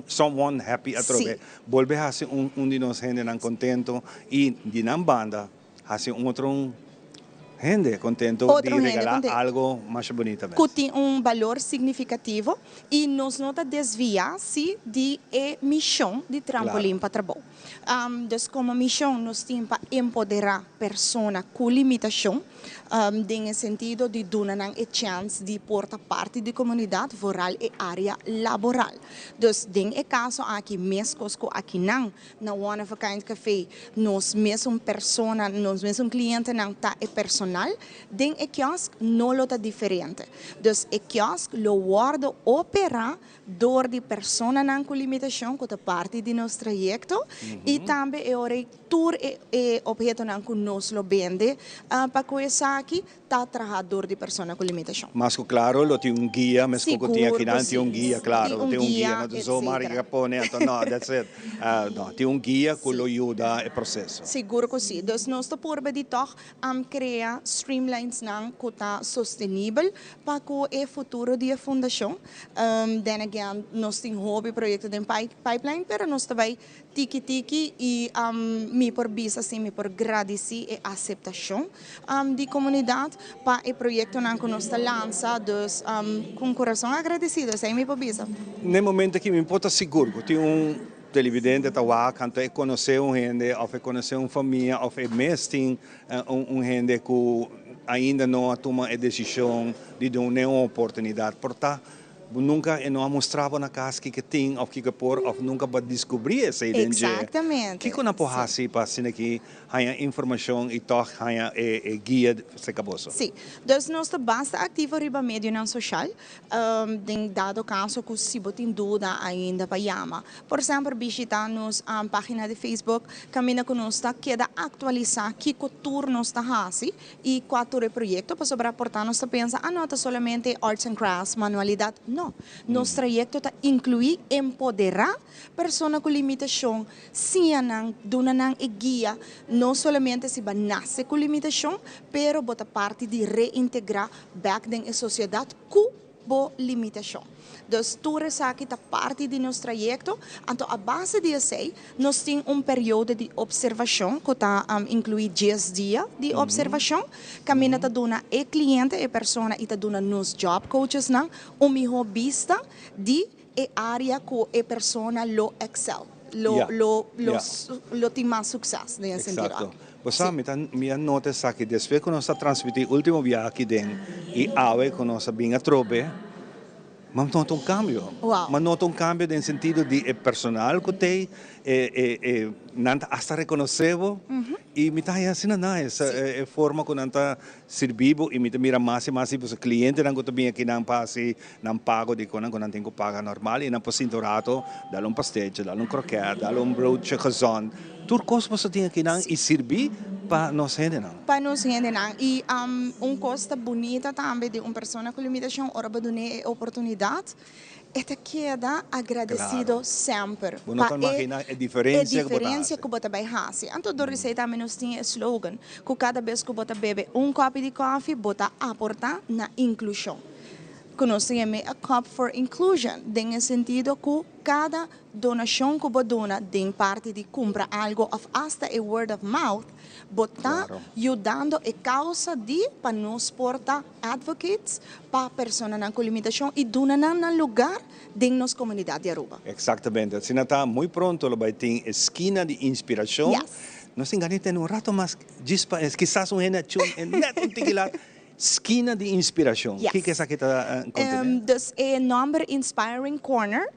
someone happy atrobe. Volve a ser de nós gente não contento e de não banda, a ser outro gente contento de regalar algo mais bonito mesmo. Que tem valor significativo e nós não desviar-se de missão de trampolim para trabalho. Então, como missão, nós temos para empoderar pessoas com limitação, no sentido de dar a chance de portar parte da comunidade rural e área laboral. Então, no caso aqui, mesmo aqui não, na One of a Kind Café, nós mesmo pessoa, nós mesmo cliente não está personal, den quiosque não é diferente. Então, o quiosque lo guarda operar door die persona com limitação que é parte do nosso trajeto e também é hora tour e objeto que nós lo vende para coisa aqui está trabalhador de persona com limitação. Mas claro, lo tem guia, mas que tinha aqui não tem guia, claro, tem guia, não só marca capone, então não, that's it. Não, tem guia que lo ajuda o processo. Seguro que sim. Então nós estamos por de toch criar streamlines não que está sustentável para que o futuro da fundação. Then again, nós temos hobby projeto de pipeline, pero nós também tiki e me por bisa assim, me por agradecer a aceitação da comunidade para o projeto que nós lançamos, com coração agradecido, sem me por bisa. No momento que me importa seguro, tem televidente está lá, quando é conhecer gente, ou é conhecer uma família, ou é mesmo tem gente que ainda não toma a decisão de dar uma oportunidade, portanto nunca não mostrava na casa que tem ou que por ou nunca para descobrir essa identidade. Exatamente. Que na porra assim para assim que há informação e toch há guia se caboso. Sim. Então nós basta ativo riba meio não social, dado caso que se botem dúvida ainda para chama. Por exemplo, visitar-nos a página de Facebook, caminha conosco que da atualizar que cultura nós está assim e quatro projetos para sobre aportar nós pensa anota somente arts and crafts, manualidade. Não, nosso trajeto está incluir empoderar pessoas com limitação, sim, donar e guia, não somente se nasce com limitação, pero bota parte de reintegrar back na sociedade com boa limitação. Então, tudo isso aqui está parte do nosso trajeto. Então, a base disso, nós temos período de observação, que está inclui 10 dias de observação. Caminha está dando e cliente e pessoa e está dando nos job coaches melhor vista de área que a pessoa lo excel, lo tem mais sucesso nesse sentido. Você me anota que depois que nós transmitimos o último viagem aqui dentro e ave que nós bem a trobe, mas nota cambio. Wow. Mas nota cambio no sentido de personal que tem, hasta reconhecível e me está assim na essa forma que não está servido e me mira mais o cliente não que também aqui não passe não pago de quando não tem que pagar normal e não posso interato dar pastel, dar croquete, dar brooche gezond. Tudo coisa você tem aqui não e servir para nos gente não. Para nos gente não. E coisa bonita também de uma pessoa com limitação, ora para dar oportunidade, queda agradecido sempre. Você não imagina a diferença que você vai fazer. Então, do receita também nós temos slogan, que cada vez que você bebe copo de café, você aporta na inclusão. Que nós temos a Cup for Inclusion, no sentido que cada donação que você dona, de parte de comprar algo, ou hasta a word of mouth, você está ajudando a causa de para nos portar advocates para pessoas com limitação e donar no lugar de nossa comunidade de Aruba. Exatamente. Se não está muito pronto, vai ter esquina de inspiração. Nós enganamos um rato, mas quizás um renação é neto um tequila. Esquina de inspiração. O que é essa que está acontecendo? Dus é nome Inspiring Corner,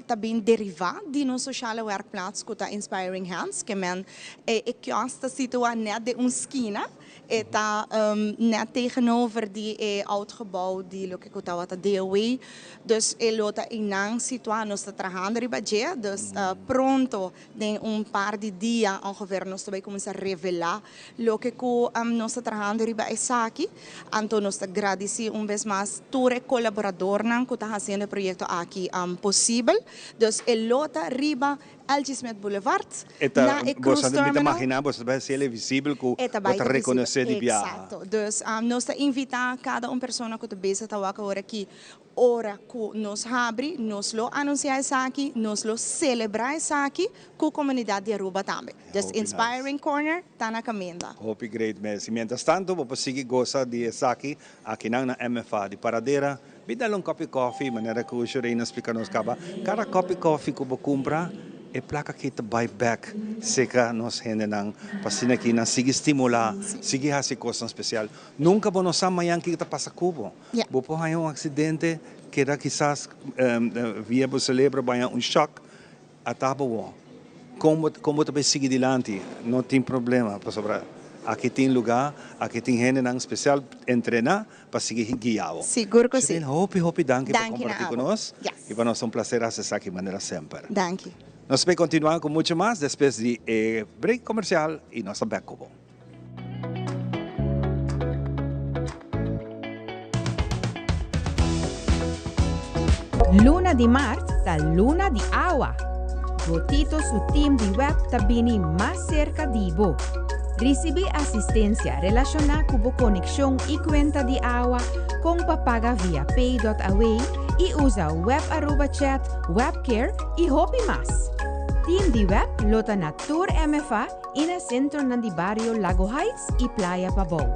também derivado de nosso sociale werkplaats, que está Inspiring Hands, que é que está situado net de esquina, está net tegenover die oud gebouw die lo que estava a DOE, dus lota inang situado nós está trabalhando riba dia, dus pronto de par de dias ongeveer nós vai começar a revelar lo que nós está trabalhando riba aqui. Então, nós agradecemos vez mais todo o colaborador que está fazendo o projeto aqui possível. Então, lota riba Algismet Boulevard, na Cruz Terminal. Você imaginar, você vai ser visível que você reconhecer de viagem. Exato. Então, nós invitamos cada pessoa que está agora aqui, ora que nós abre, nós lo anunciamos aqui, nós lo celebramos aqui com a comunidade de Aruba também. Just Inspiring Corner, está na caminho. Hope great, Messi. Mientras tanto, vamos seguir gozar de aqui na MFA de Paradera. Me dá um copo de coffee, maneira que o Shireen explica nos caba. Cada copo de coffee que você compra, é placa que te buyback seca nos gente nang pasina que na sige estimular sige hasi coisa especial nunca vou nos amanhã que está passa cubo vou por aí acidente que era quizás via você celebra banha choque ataba como também sigue adiante não tem problema para sobrar aqui tem lugar aqui tem gente nang especial treinar para seguir guiado seguro que sim hope danke por compartilhar conosco e para nós um prazer acessar aqui maneira sempre danke. Nós vamos continuar com muito mais depois de break comercial e nós estamos back. Luna de Mar da Luna de Agua. Botito su team de web tabini mais cerca de bo. Recibe assistência relacionada com a conexão e conta de água com papaga via pay.away e usa web Aruba chat, webcare e hopi mas. Team de web lota na Tour MFA e na centro de barrio Lago Heights e Playa Pabon.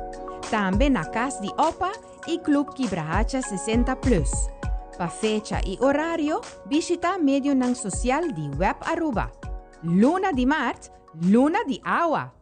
Também na Casa de Opa e Club Quibrahacha 60+. Pa fecha e horário, visita medio ng social de web Aruba. Luna de Mar, Luna de Agua.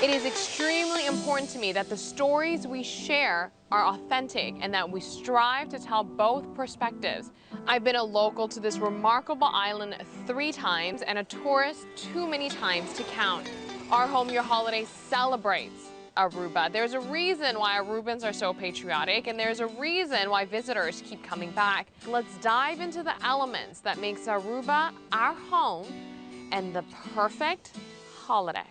It is extremely important to me that the stories we share are authentic and that we strive to tell both perspectives. I've been a local to this remarkable island 3 times and a tourist too many times to count. Our Home Your Holiday celebrates Aruba. There's a reason why Arubans are so patriotic, and there's a reason why visitors keep coming back. Let's dive into the elements that makes Aruba our home and the perfect holiday.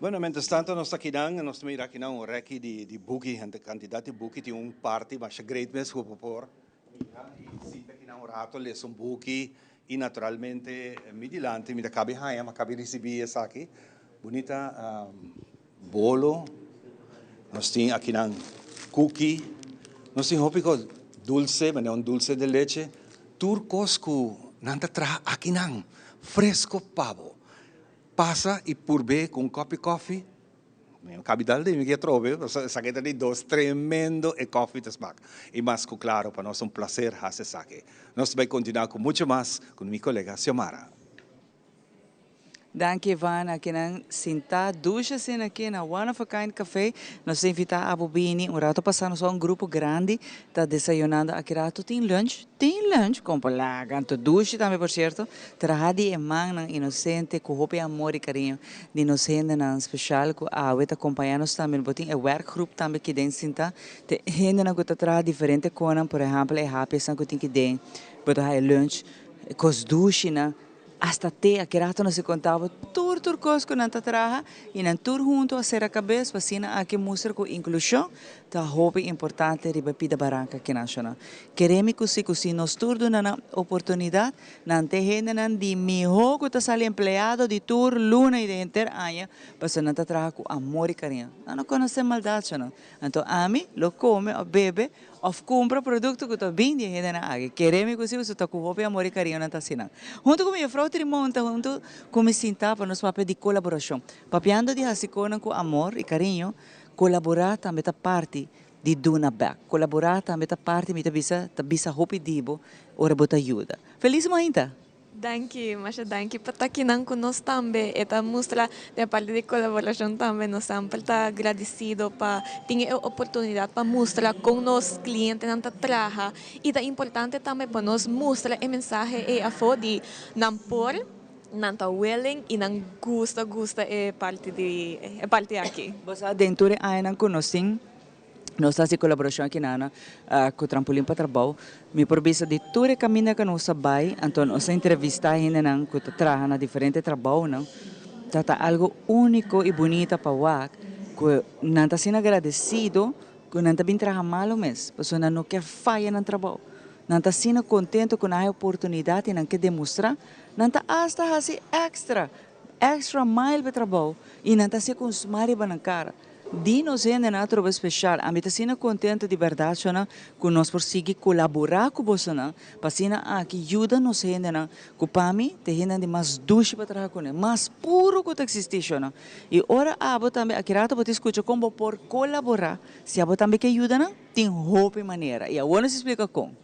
Bueno, mientras tanto, nós aqui mira aqui um rec de buki, a quantidade de buki tem parte, mas é great mesmo por e sim aqui um rato les buki e naturalmente midilante, me cabe raia, mas cabe receber essa aqui, bonita bolo, nós tem aqui cookie, nós tem hopico dulce, mas é dulce de leite, turcosco, nanta tra aqui fresco pavo. Passa e purbe com coffee. Capital de me trove, saqueta de dos tremendo e coffee de smack. E mais claro, para nós prazer fazer saque. Nós vamos continuar com muito mais com meu colega Xiomara. Dank je Van, aqui na Sinta, ducha sin aqui na One of a Kind Café. Nós invitamos a Bobini, rato passando só grupo grande, está desayunando aqui rato tem lunch, como lá, ganto ducha também por certo. Trahadi e man inocente, com hope amor e carinho, de inocente na especial, com a weta acompanhando também, botin é workgroup também que den Sinta, te gente na gota tra diferente conan, por exemplo, é happy san que tem que den, botar é lunch, cos ducha na hasta te a rato não se contava tur cosco nanta traha e nan tur junto a ser a cabeça vacina aqui mostra com inclusão tá hobby importante riba pida barranca que nacional queremos que nos tur na oportunidade nan te gente nan di miho que tá sale empleado de tur luna e de inter año para nanta traha com amor e carinho não conhece maldade não então ami lo come o bebe of compra produto que está bem de gente na água. Queremos que você está com hobby, amor e carinho na tacinha. Junto com minha frau Trimonta, junto com me sinta para nos papel de colaboração. Papiando de hasicona com amor e carinho, colaborar também tá parte de Duna Back. Colaborar também tá parte de bisa hobby dibo, ora bota ajuda. Feliz mainta. Danke, Masha, danke. Patakinan ko nos tambe, eta mostra de parte de colaboração também, nos sempre está agradecido para ter a oportunidade para mostrar com nos clientes nanta traja e é importante também para nós mostrar a mensagem e a foto de nampor, nanta willing e não gusta é parte aqui. Você dentro ainda conhecem nós temos colaboração aqui na com o Trampolim para Trabalho. Me provisa de tudo caminho que nós sabemos, então nós entrevista ainda não com trabalho na diferente trabalho não. Tá algo único e bonito para o que não está sendo agradecido, que não está bem trabalhando mal mesmo, porque não quer falha no trabalho. Não está sendo contente com a oportunidade e não quer demonstrar, não está hasta fazer extra mile para trabalho e não está se consumar na cara. Dino gente na tropa especial, a mim está contente de verdade, que nós conseguimos colaborar com você, para que ajuda nos gente, que para mim tem gente de mais doce para trabalhar com ele, mais puro que existe, e ora abo também, aqui rato você escuta como por colaborar, se abo também que ajuda, tem roupa e maneira, e agora se explica como.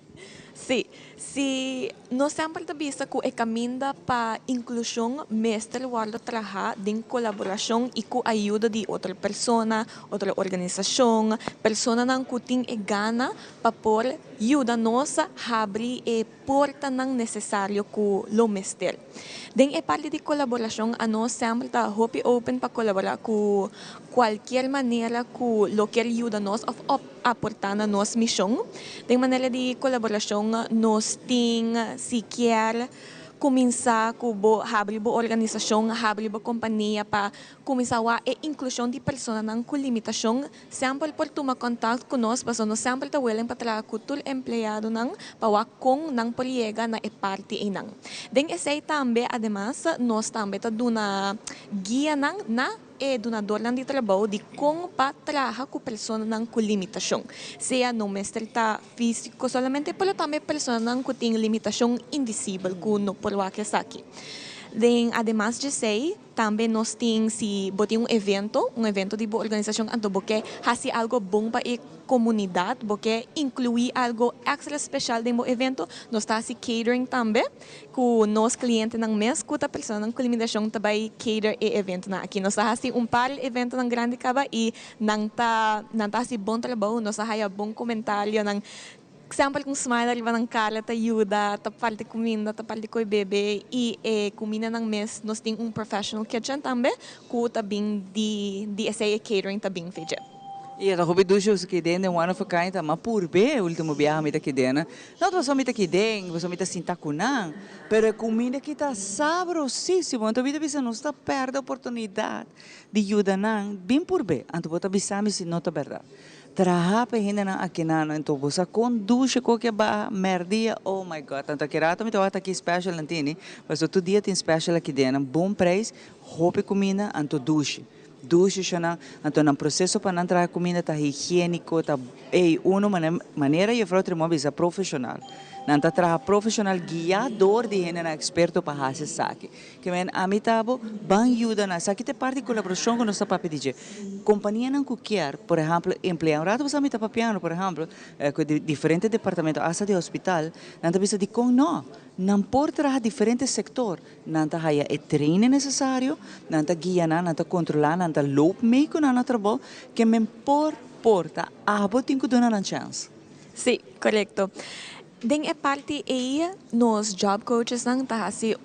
Sim, se nós sempre vista que é caminho para inclusão, mestre guarda trabalhar em colaboração e com a ajuda de outra pessoa, outra organização, pessoa não que tem gana para por ajuda nossa abrir e porta não necessário com o mestre. Den é parte de colaboração, a nós sempre está open para colaborar com qualquer maneira que lo quer ajuda nós a aportar na nossa missão. De maneira de colaboração, nós temos sequer começar com abrir a organização, abrir a companhia para começar a inclusão de pessoas com limitação, sempre por tomar contato conosco, porque nós sempre estamos willing para trabalhar com todo empregado para com não por chegar na parte e não. Den esse também, además, nós também estamos dando guia na donador de trabalho de como para trabalhar com pessoas com limitação. Seja no mestre físico solamente, mas também pessoas que têm limitação invisível, que não por o que está aqui. Además de ser, também nós temos um evento de organização, então porque fazer algo bom para a comunidade, porque incluir algo extra especial no evento, nós temos catering também, com nós clientes não mês, com a pessoa com limitação também cater e evento aqui. Nós temos par de eventos na grande caba e não tá bom trabalho, nós temos bom comentário, sempre com smile arriba ng cara, ta ajuda, ta parte comida, ta parte com bebê e comida ng mês, nós temos professional kitchen também, que também de essa catering também feito. E eu hobby ducho que dentro one of a kind, mas por bem último viagem me aqui dentro. Não tô só me aqui dentro, você me tá sinta kunang, pero a comida que tá sabrosíssimo. Então vida bisa não está perde a oportunidade de ajudar nang bem por bem. Então bota bisa me se não tá verdade. Traha pa hindi na akinana então você conduz qualquer merdia. Oh my God, tanto que rato me tô aqui special antini, mas todo dia tem special aqui dentro, bom preço, roupa comida, então duche. Duche siya na, então ang processo para não trazer comida tá higiênico, tá maneira e fraude mo bisa profissional. Nanta traha profissional guiador de gente na experto para fazer saque. Que men amitabo bang ajuda na saque te parte colaboração com nossa papi DJ. Companhia não quer, por exemplo, empregado você amita papiano, por exemplo, com diferentes departamentos, asa de hospital, nanta bisa di com não pode trabalhar diferentes sectores, nanta haya o treino necessário, nanta guia nanta controlar, nanta loop meio com nanta trabalho, que men porta abo tinha que dar uma chance. Sim, correto. Den é parte aí, nos job coaches nang tahasi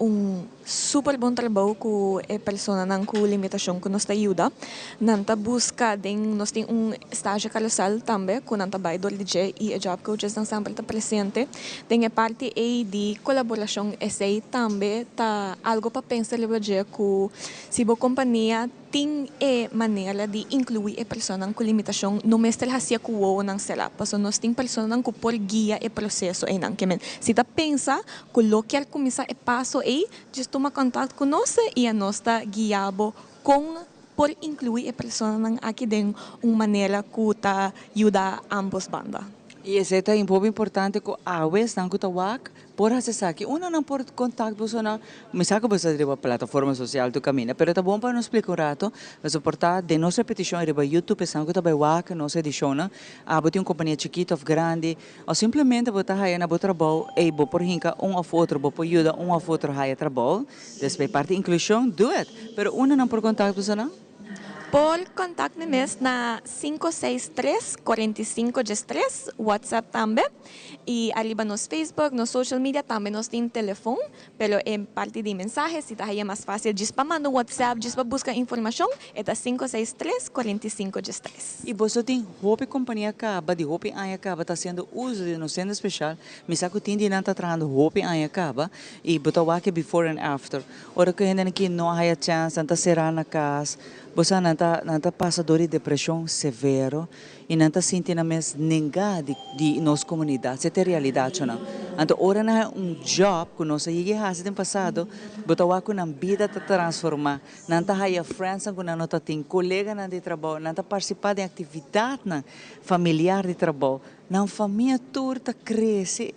super bom trabalho com a pessoa nang com limitação que nos ajuda. Nanta busca den nós tem estágio carousel também com nanta vai do DJ e a job coaches nang sempre está presente. Den é parte aí de colaboração esse também tá algo para pensar levar com se a companhia tem a maneira de incluir a pessoa com limitação no mestre hasia com o nang sela. Paso nós tem pessoa nang por guia o processo aí nang kemen. Se tá pensa coloque al começar e passo aí, just toma contato conosco e a nós tá guiado com por incluir a pessoa nang aqui den uma maneira que tá ajuda ambos bandas. E esse é um pouco importante que a vez não custa wak por acessar que uma não por contato você não me saca você de uma plataforma social tu caminha, pero tá bom para nos explicar um rato, você portar de nossa repetição de YouTube pensando que tá bem wak nossa edição, a botar uma companhia chiquita ou grande, ou simplesmente botar aí na botar trabalho e bo por hinca ou outro bo por ajuda ou outro aí trabalho, depois parte inclusão do it, pero uma não por contato você não por contacte mes na 563-4513, WhatsApp também. E arriba nos Facebook, nos social media também nós temos telefone, pero em parte de mensagens, se é mais fácil, diz para mandar WhatsApp, diz para buscar informação, é da 563-4513. E você tem roupa companhia acaba, de roupa aí acaba, está sendo uso de no centro especial, me saco tem de não está trazendo roupa aí acaba, e botar aqui before and after. Ora que ainda aqui não há chance, não está será na casa, você não está passador de depressão severo e não está sentindo mais ninguém de nossa comunidade. Isso é a realidade, não? Então, ora na job que nós chegamos no passado, botar o que na vida está transformar. Não está aí friends que não está tem colega de trabalho, não está participar de atividade familiar de trabalho. Não família toda cresce.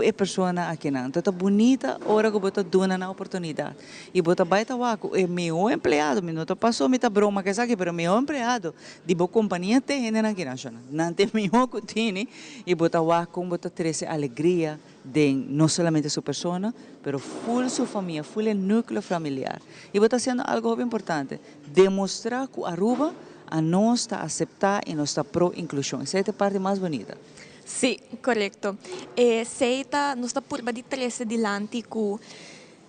É pessoa aqui não, então tá bonita hora que bota dona na oportunidade e bota baita waco é meu empregado, me não passou me tá broma que sabe, pero meu empregado de boa companhia tem ainda aqui não tem meu que tem e bota waco bota treze alegria de não somente sua pessoa, pero full sua família, full o núcleo familiar e bota sendo algo importante, demonstrar que Aruba a nós está aceitar e nós está pro inclusão, essa é a parte mais bonita. Sim, correto. Seita, nós está por de 13 dilante que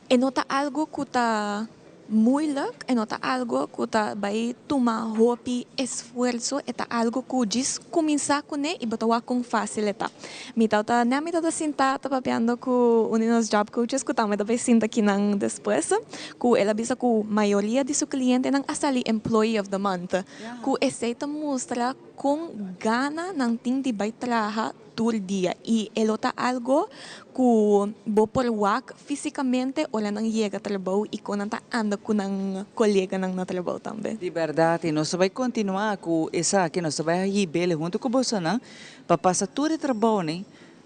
é nota algo que está moeilijk, é nota algo que está vai tomar roupa esforço, é algo que diz começar com ele e botar com facilidade. Então tá, nem me tá sentar, tá papiando com um dos job coaches que também tá senta aqui nang depois, que ela bisa que a maioria de seus clientes nang asali employee of the month, que aceita mostrar com gana nang ting de vai trabalhar todo dia e ela tá algo que bo por wak fisicamente ou não chega a trabalho e quando tá anda com um colega na trabalho também. De verdade, nós vamos continuar com essa que nós vamos ir bem junto com você, não? Para passar todo o trabalho, né?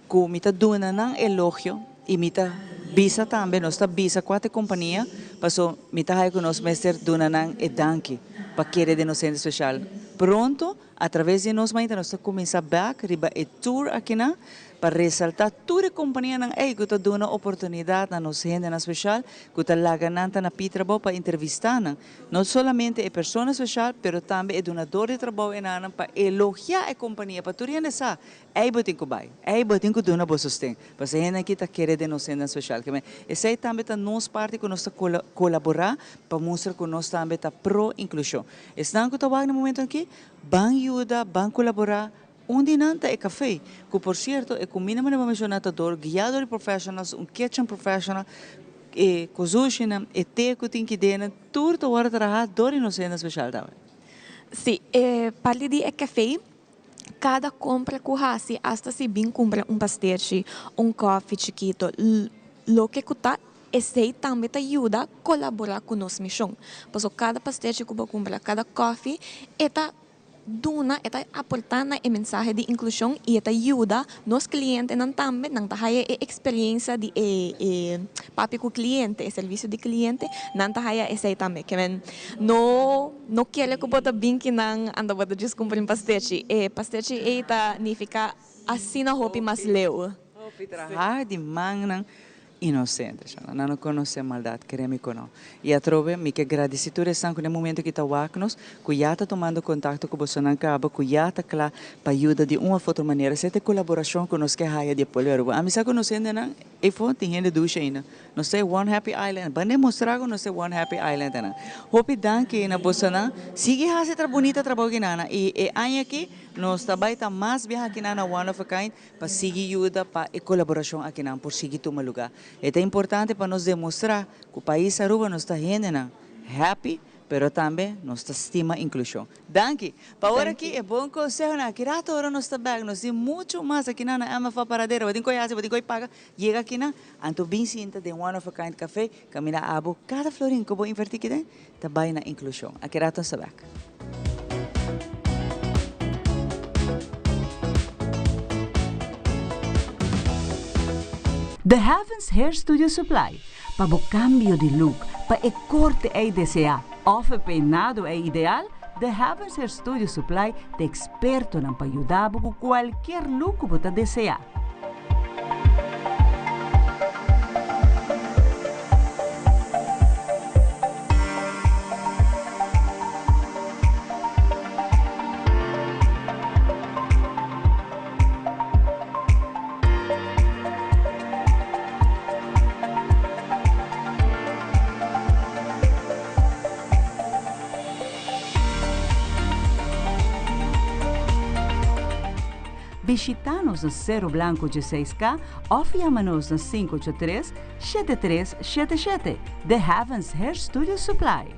Que me tá dando um elogio e me tá bisa também, nós tá bisa quatro companhia, passo me tá aí com nós mestre dando um danke para querer de nós centro especial. Pronto, através de nós mais nós começar back riba e tour aqui na para ressaltar toda a companhia nang que está dando oportunidade na nossa gente na especial, que está lagananta na trabalho para entrevistar não somente a pessoa especial, pero também o donador de trabalho e para elogiar a companhia para tudo essa botin ko vai, botin ko dona bo sustento, para a gente que está querendo de nossa gente especial, que essa também está nos parte que nós colaborar para mostrar que nós também está pro inclusão. Estão que está no momento aqui, van ajuda, van colaborar, onde nanta é café, que por certo é com mínima mencionador, guiado de profissionals, kitchen professional, cozinha, te que tem que dar, tudo hora trabalhar, dori no cena especial também. Sim, parte de café, cada compra que hace, hasta se bem compra pastel, coffee chiquito, lo que custa, esse também te ajuda a colaborar com nossa missão. Porque cada pastel que você compra, cada coffee, duna eta aportando a mensagem de inclusão e eta ajuda nos clientes não também não tá a experiência de papi com cliente, o serviço de cliente não tá aí esse também que não quer que bota bem que não anda bota descumprir pastel eta significa assim na roupa mais leu. Trabalhar de mão inocente, não conhece maldade, queremos não. E a trove, me que agradecido são que no momento que está nos, que já está tomando contato com você não acaba, que já está claro para ajuda de uma outra maneira, se tem colaboração com nós que há de polícia. A mim sabe conhecendo não, e foi tem gente ducha ainda. Não sei One Happy Island, bande mostrar que não sei One Happy Island não. Hope danke na você não, sigue a ser bonita trabalho que nana e aí aqui nós também tá mais bem aqui na One of a Kind para seguir ajuda para a colaboração aqui na por seguir tomar lugar. É importante para nós demonstrar que o país Aruba nos está rendendo happy, pero também nos está estima inclusão. Danke. Para agora aqui é bom conselho na que rato hora nos está bem, nos tem muito mais aqui na MFA Paradera, vai ter coisa, vai ter coisa paga, chega aqui na, anto bem sinta de One of a Kind café, camina abo cada florinho que vou invertir aqui dentro, está bem na inclusão. Aqui rato está bem. The Heavens Hair Studio Supply, para o cambio de look, para o corte é desejar, ou o peinado é ideal, The Heavens Hair Studio Supply é experto para ajudar com qualquer look que você desejar. Visita-nos no Cerro Blanco 16K ou chama-nos no 583-7377. The Heavens Hair Studio Supply.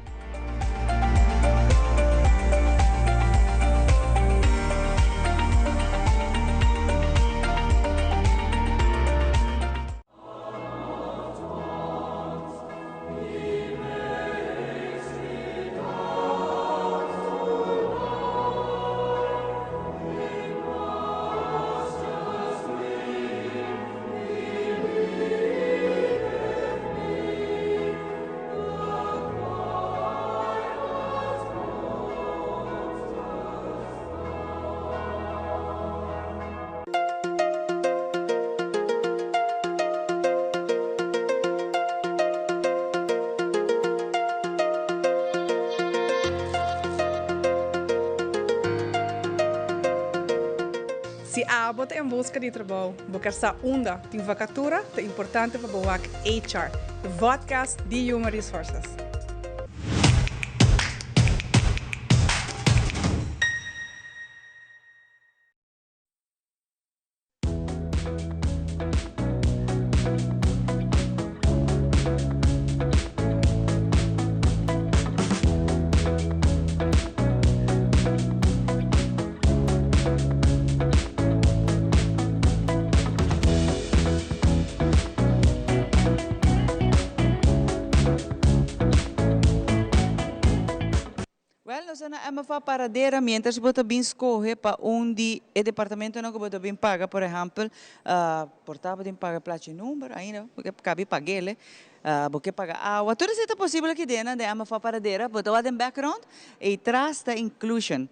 Se a bota em busca de trabalho, buscar essa onda de vacatura, é importante para o HR, the podcast de Human Resources. Nós na MFA Paradera, mientras você bem escolhe para onde o departamento não você bem paga, por exemplo, portável de paga placa número, ainda porque cabe pagar ele, porque paga água, tudo isso é possível aqui dentro da MFA Paradera, você vai ter background e traz da inclusion.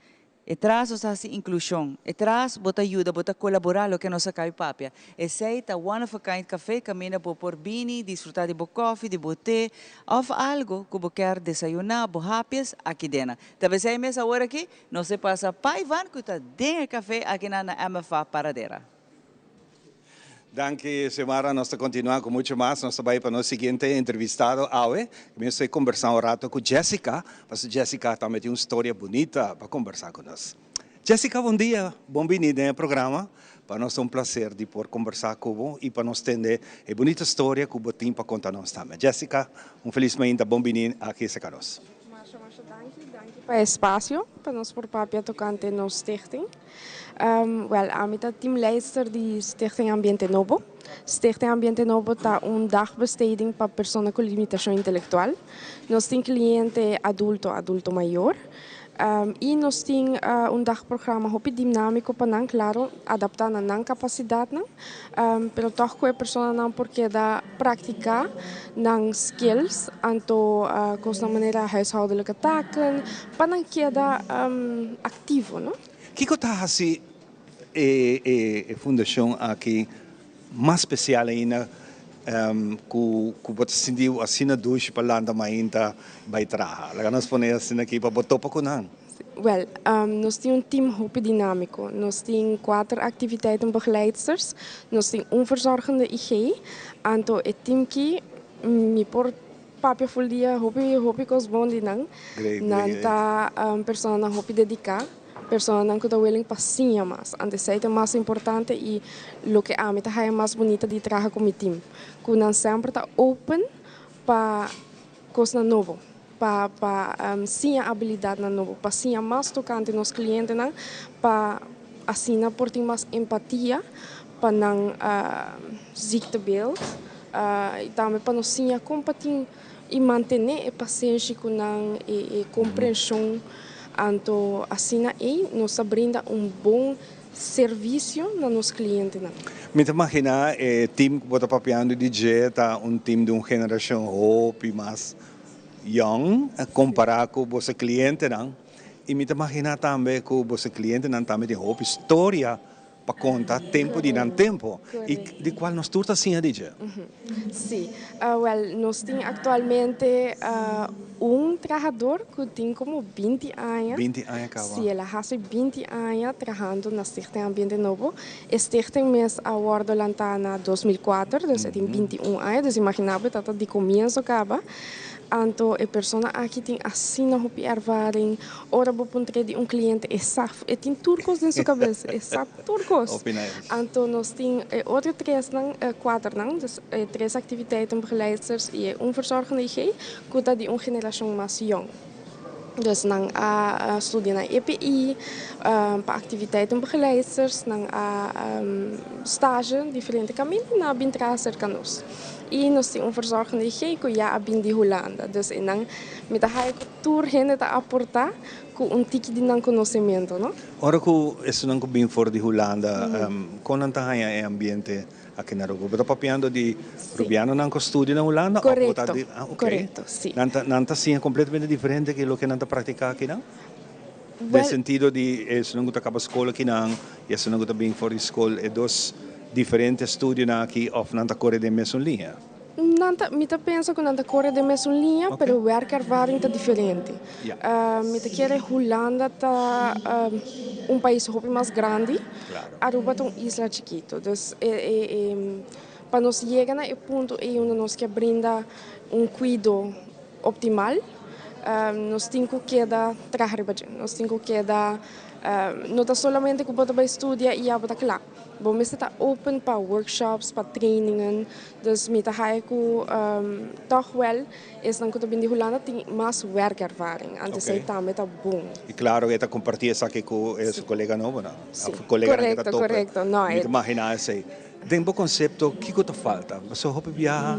E traz essa inclusão, e traz bota ajuda, bota colaborar lo que nós cabe papia. E sei tá One of a Kind café camina por bini, desfrutar de bo coffee, de bo té, ou algo que você quer desayunar, bo happy aqui dentro. Talvez aí mesmo agora aqui, não se passa pai van que tá dentro café aqui na MFA Paradera. Danke, Xiomara. Nós continuamos com muito mais. Nós vamos para o nosso seguinte entrevistado, Aue. Eu estou conversando um rato com Jessica, mas Jessica também tem uma história bonita para conversar com nós. Jessica, bom dia. Bem-vinda ao programa. Para nós é um prazer de poder conversar com você e para nós entender a bonita história que você tem para contar nós também. Jessica, felizmente bem-vinda aqui a nós. Dank para o espaço para nós por papel tocante no stichting. Ik ben teamleider die Stichting Ambiente Novo. Stichting Ambiente Novo está dagbesteding para personas com limitação intelectual. Nós temos cliente adulto maior. E nós temos dagprogramma hopi dinâmico para não, claro, adaptar na não capacidade, pero toch com a pessoa não porque da praticar não skills, anto com a maneira huishoudelijke taken, para não quedar ativo, não? Que está assim a fundação aqui mais especial ainda que você sentiu assim na ducha para lá também ainda vai trabalhar. Lá nós ponemos assim aqui para botar para conan. Well, nós temos time hopi dinâmico. Nós temos 4 activiteiten begeleidsters. Nós temos verzorgende IG. Anto o time que me por papel full dia hopi cos bom dinang. Nanta persona hopi dedicar. Persona que está willing passinha mais. Antes é o mais importante e o que a mim é mais bonita de trabalhar com o time. Que não sempre está open para coisa novo, para sim a habilidade novo, para sim a mais tocante nos clientes, para assim por ter mais empatia, para não ziektebeeld e também para nós sim a compatir e manter a paciência com a compreensão. Anto assim nos brinda bom serviço nos nossos clientes. Me imagina o time que você está papiando de DJ tá time de uma geração hope mais young comparado com o seu cliente não. E me imagina também que o seu cliente não também tem hope história para contar tempo de não tempo e de qual nós tudo assim a DJ. Sim, nós temos atualmente trabalhador que tem como 20 anos. 20 anos acaba. Sim, ela faz 20 anos trabalhando na Stichting Ambiente Novo. A Stichting mes award lantana 2004, dus tem 21 anos, dus imaginava que de começo acaba. Anto a pessoa aqui tem assim na hopi ervaring, ora bo puntre de cliente saf, tem turcos na sua cabeça, turcos. Anto nós tem outra 4 dus 3 activiteiten begeleiders e verzorgende IG, que tá de geração mais jong. Dus nang studie na EPI, para activiteiten begeleiders, nang stage, diferente caminhos, na bintra cerca nos. E nós temos verzorgende IG que já abin de Holanda. Dus nang met a tour gente a aportar com tiki de não conhecimento, não? Ora que isso não bem fora de Holanda, com a ambiente aqui na Rússia. Você está papiando de Rubiano não estuda na Holanda? Correto, correto, sim. Não está assim completamente diferente que o que não está praticando aqui, não? No sentido de isso não está acaba a escola aqui não, e isso não está bem fora de escola, é dois diferentes estudos aqui ou não está correndo de mesma linha? Me penso que não está correndo de mesma linha, mas o ervaring está diferente. Me quer Holanda está país mais grande, Aruba é uma isla chiquita. Então, para nós chegar a ponto onde nós que brinda cuidado optimal, nós temos que trabalhar, nós temos que não é somente que você vai estudar e já claro. Vamos estar open para workshops, para trainingen. Dus met de haiku toch wel is dan que de Holanda tem mais werkervaring. Antes aí também está bom. E claro, está compartilhar isso aqui com o colega novo, não? Correto. Não é. Imagina isso. Tem um conceito que te falta. Você hobby viajar,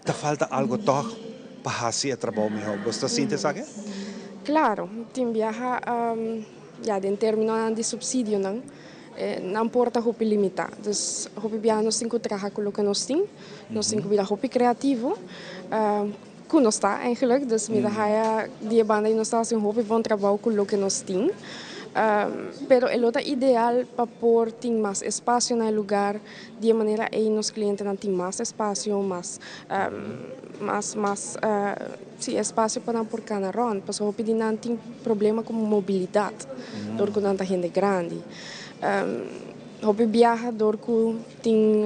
te falta algo toch para fazer trabalho melhor. Você sente isso aqui? Claro, tem viajar já em termos de subsídio, não? Não porta hopi limitado. Dus hopi bia nós temos que trabalhar com o que nós temos. Nós temos que virar hopi criativo. Que nós está eigenlijk. Dus met die banda nós está assim hopi bom trabalho com o que nós temos. Pero el outro ideal para pôr tem mais espaço no lugar, de maneira que os clientes não têm mais espaço, espaço para pôr canarão, porque o pedi não tem problema com mobilidade, porque não tem gente grande. Hopi viajador que tem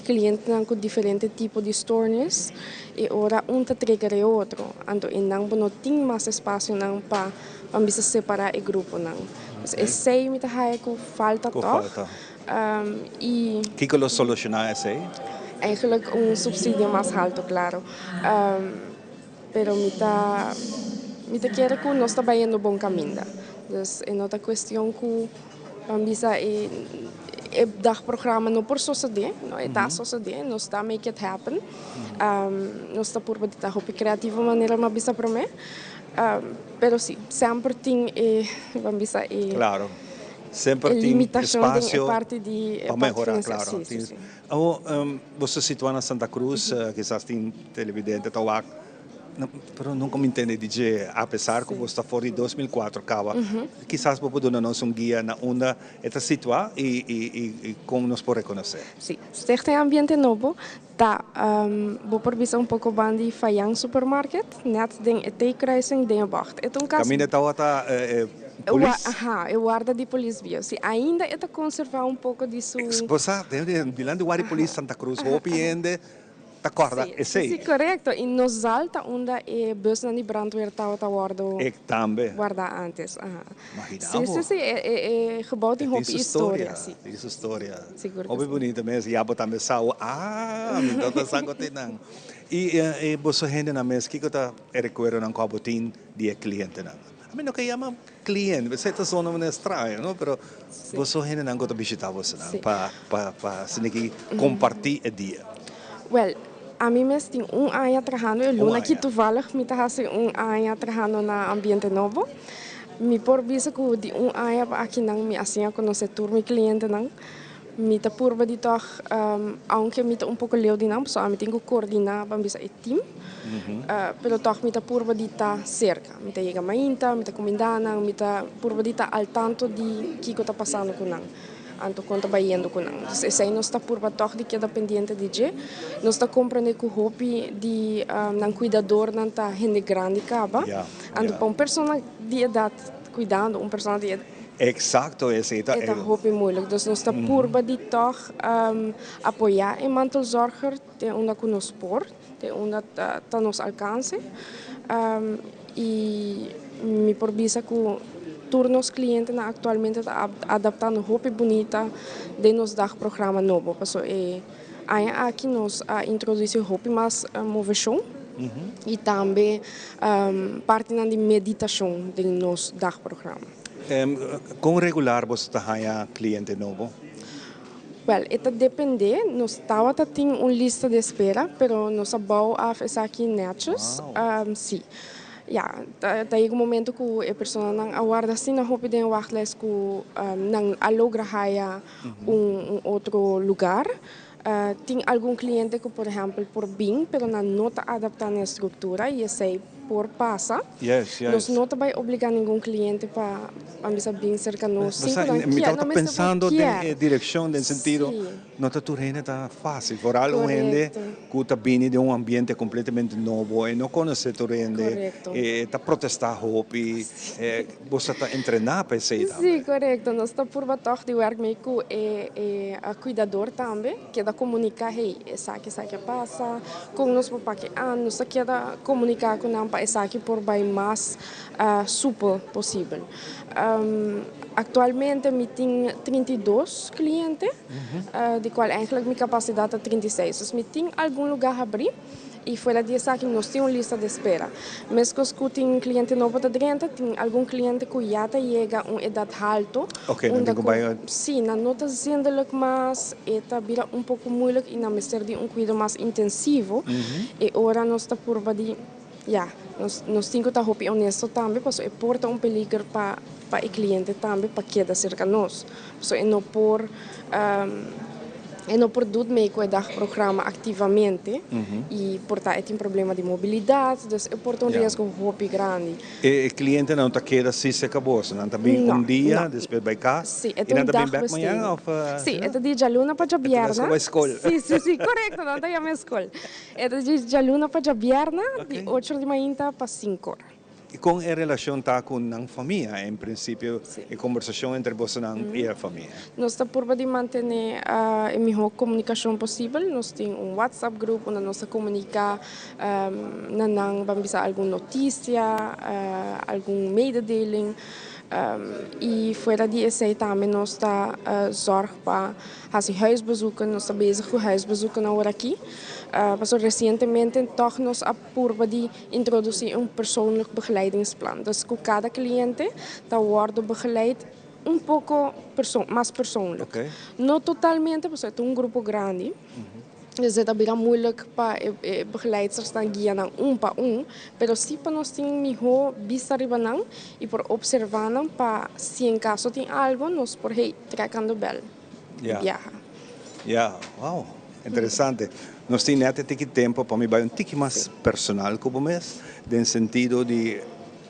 clientes com diferentes tipos de stoornis e ora te trigger e outro. Então, não tem mais espaço para bisa separar o grupo. Dus é sei me tá que falta toch. E que lo solucionar esse? Eigenlijk subsídio mais alto, claro. Pero me quer que nós está indo bom caminho. Dus é outra questão que bisa é dagprogramma não por suceder, não é tá suceder, nós está make it happen. Nós está por de hopi criativa maneira mas bisa para mim. Pero sim, sempre tem bisa claro. Sempre tem espaço para melhorar, claro. Você situa na Santa Cruz, quizás tem televidente, talvez, pero nunca me entende dizer, apesar que você está fora de 2004, acaba, quizás você pode dar-nos guia na onda esta situa e como nos pode reconhecer. Sim, se tem ambiente novo, tá, vou provisar pouco bandi faiang supermarket, net ding etei kruising ding wacht. Caminho tá eu guarda de polícia. Se ainda é conservar pouco disso. Você tem bilhando guarda de polícia Santa Cruz, hopi ende, tá corda, é sei. Sim, correto. E nos alta onde é bus na de brandweer tá guarda. Também. Guarda antes. Imagina. Sim, é gebouwd em hopi história. Isso história. Hopi bonita mesmo, e abo também sao. Então tá sangue tem não. E você rende na mesa, que tá recuerdo não com botin de cliente não. A mim não que chama cliente, você está só nome estranho, não? Pero você ainda não gosta de visitar você, não? Para se ninguém compartilhar o dia. Well, a mim mesmo tem ano trabalhando, eu luna que toevallig me tá fazendo ano trabalhando na ambiente novo. Me por visa que de ano aqui não me assim a conhecer turma cliente não. Me tá purba de toch, aunque me tá pouco leu de não, só me tenho que coordenar para bisa team. Pero toch me tá purba de tá cerca, me tá chega mainta, me tá comandando, me tá purba de tá al tanto de que está passando com não. Anto quanto vai indo com não. Então, esse aí nós tá purba toch de que é pendiente de je. Nós tá comprando com hopi de não cuidador não tá gente grande caba. Anto para uma pessoa de idade cuidando, uma pessoa de idade. Exacto, esse é hopi moeilijk. Dus nós está purba de toch apoiar em mantelzorger, de onde que nos por, de onde tá nos alcance. E me prorbisa que turnos clientes atualmente está adaptando hopi bonita de nos dagprogramma novo. Passo aqui nós introduzir hopi mais movição. E também parte de meditação de nos dagprogramma. Com regular você está cliente novo? Well, isso depende. Nós temos uma lista de espera, mas nós vamos fazer aqui netjes. Sim. Ja, daí o momento que a pessoa não aguarda assim na roupa de wachtlijst que não alogra outro lugar. Tem algum cliente que, por exemplo, por bem, mas não está adaptando a estrutura e sei por passa. Nós não vai obrigar nenhum cliente para bem cerca nós. Me está pensando na direção, no sentido, não está tudo está fácil. Por algo gente que está vindo de ambiente completamente novo e não conhece tudo gente, está protestar hopi, você está treinando para isso. Sim, correto. Nós está por baixo de work com o cuidador também, que da comunicar, hey, essa que passa, com nós para que nós quer comunicar com nós para essa que por bem mais supel possível. Atualmente eu tenho 32 clientes, de qual eigenlijk minha capacidade é 36. Então, eu tenho algum lugar a abrir e fora disso aqui nós temos uma lista de espera. Mas que tem um cliente novo da dentro, tem algum cliente que já chega a uma idade alta. Sim, não está sendo mas está vira pouco moeilijk e não ser de cuidado mais intensivo. E agora nós está por de nós temos que estar honesto também, porque porta peligro para o cliente também, para que da cerca nós. Porque não por não produz meio que dar programa ativamente e portanto tem problema de mobilidade, então porta risco hopi grande. E o cliente não está queda se acabou, não está bem dia, depois vai cá. Sim, e não está bem back amanhã ou sim, é de jaluna para viernes. Sim, correto, não está a minha escola. É de jaluna para viernes, de 8 de manhã para 5 horas. E com a relação tá com a família, em princípio, a conversação entre você e a família. Nós estamos por de manter a melhor comunicação possível. Nós temos WhatsApp grupo onde nós comunicamos vamos dizer, alguma notícia, algum mededeling. E fora disso também nós está zorg para fazer huisbezoeken. Nós estamos bezig com huisbezoeken agora aqui. Mas recentemente toch nós apurba de introduzir persoonlijk begeleidingsplan. Dus cada cliente está worden begeleid pouco mais persoonlijk. Okay. Não totalmente, porque é grupo grande. Dus het is moeilijk para begeleiders te guiar para pero sí para nós tem melhor vista ribanang e por observar para se em caso tem algo nós por aí trecando bel. Wow, interessante. Nós temos até tempo para me dar tique mais personal como mês, no sentido de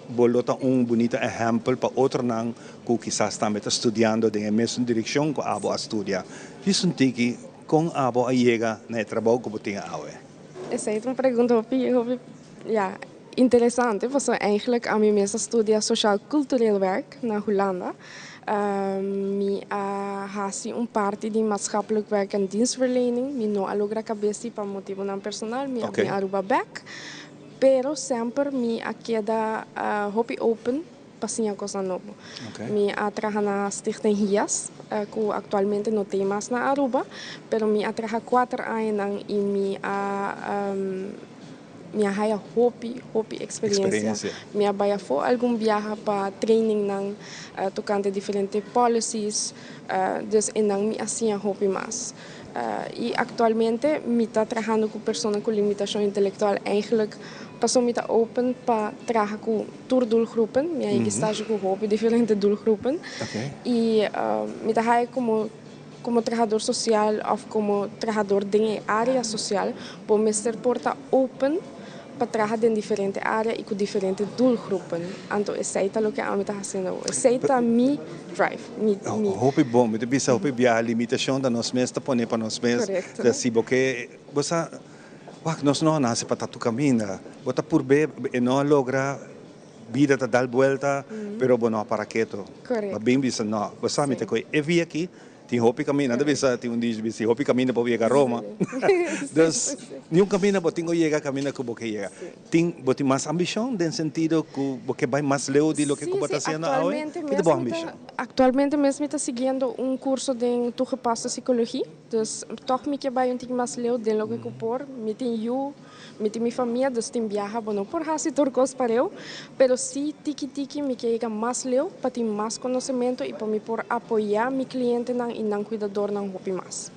voltar bonito exemplo para outro não que quizás também está estudando na mesma direção que a abo a estudar. Isso tique com a abo a chega no trabalho que tem a awe. Essa é uma pergunta interessante, porque eigenlijk a mim mesma estudia sociaal-cultureel werk na Holanda. Mi hasi parte de maatschappelijk werk en dienstverlening. Mi no alogra cabeça para motivo não personal. Mi mi aruba back. Pero sempre mi queda hobby open para coisa nova. Mi trabalha na Stichting HIAS, que atualmente não tem mais na Aruba, pero mi trabalha 4 anos e mi haya hobby experiência. Mi abaya for algum viaje para training nang tocante diferentes policies, dus en nang mi assim hobby mais. E atualmente mi está trabalhando com pessoas com limitação intelectual eigenlijk passou me está open para trabalhar com doelgroepen. Mi eigen stage com hobby diferentes doelgroepen. E mi está como trabalhador social ou como trabalhador de área social, por me ser porta open para trabalhar em diferentes áreas e com diferentes doelgroepen. Então, esse é o que a gente está fazendo. Esse é mi drive. Hobby bom, me bisa hobby biar limitação da nós mesmos pone para nós mesmos. Assim, porque você nós não nasce para tu caminha. Você por bem não logra vida te dar volta, pero bueno para quieto. Mas bem bisa não. Você me te coi vi aqui. Tem hobby caminho, nada bisa tem diz hobby caminho para chegar a Roma. Dus nenhum caminho para tingo chegar caminho que você chega. Tem bote mais ambição no sentido que você vai mais leu de lo que você está fazendo agora. Que boa ambição. Actualmente mesmo está seguindo curso de toegepaste psicologia. Dus toch me que vai mais leu de lo que por, me tem met minha família, dus tem viaja, bueno, por hasi turcos para eu, pero sí tiki me queda mais leu, para ter mais conhecimento e para me por apoiar meu cliente e não cuidador não hobby mais.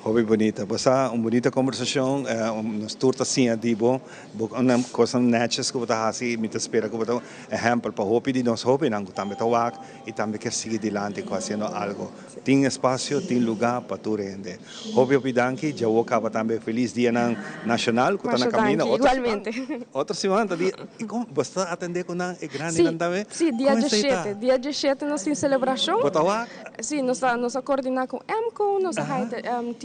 Hobby bonita, basta bonita conversação, nos turta assim a dibo, uma coisa netas que você hasi, me espera que você exemplo para hobby de nós hobby não, também tawak e também quer seguir adiante fazendo algo. Tem espaço, tem lugar para tu render. Hobby danke, já vou acabar também feliz dia nacional que está na caminho. Igualmente. Outra semana, e como você atender com a grande também? Sim, dia 17 nós temos celebração. Botawak? Sim, nós coordinamos com MCO, nós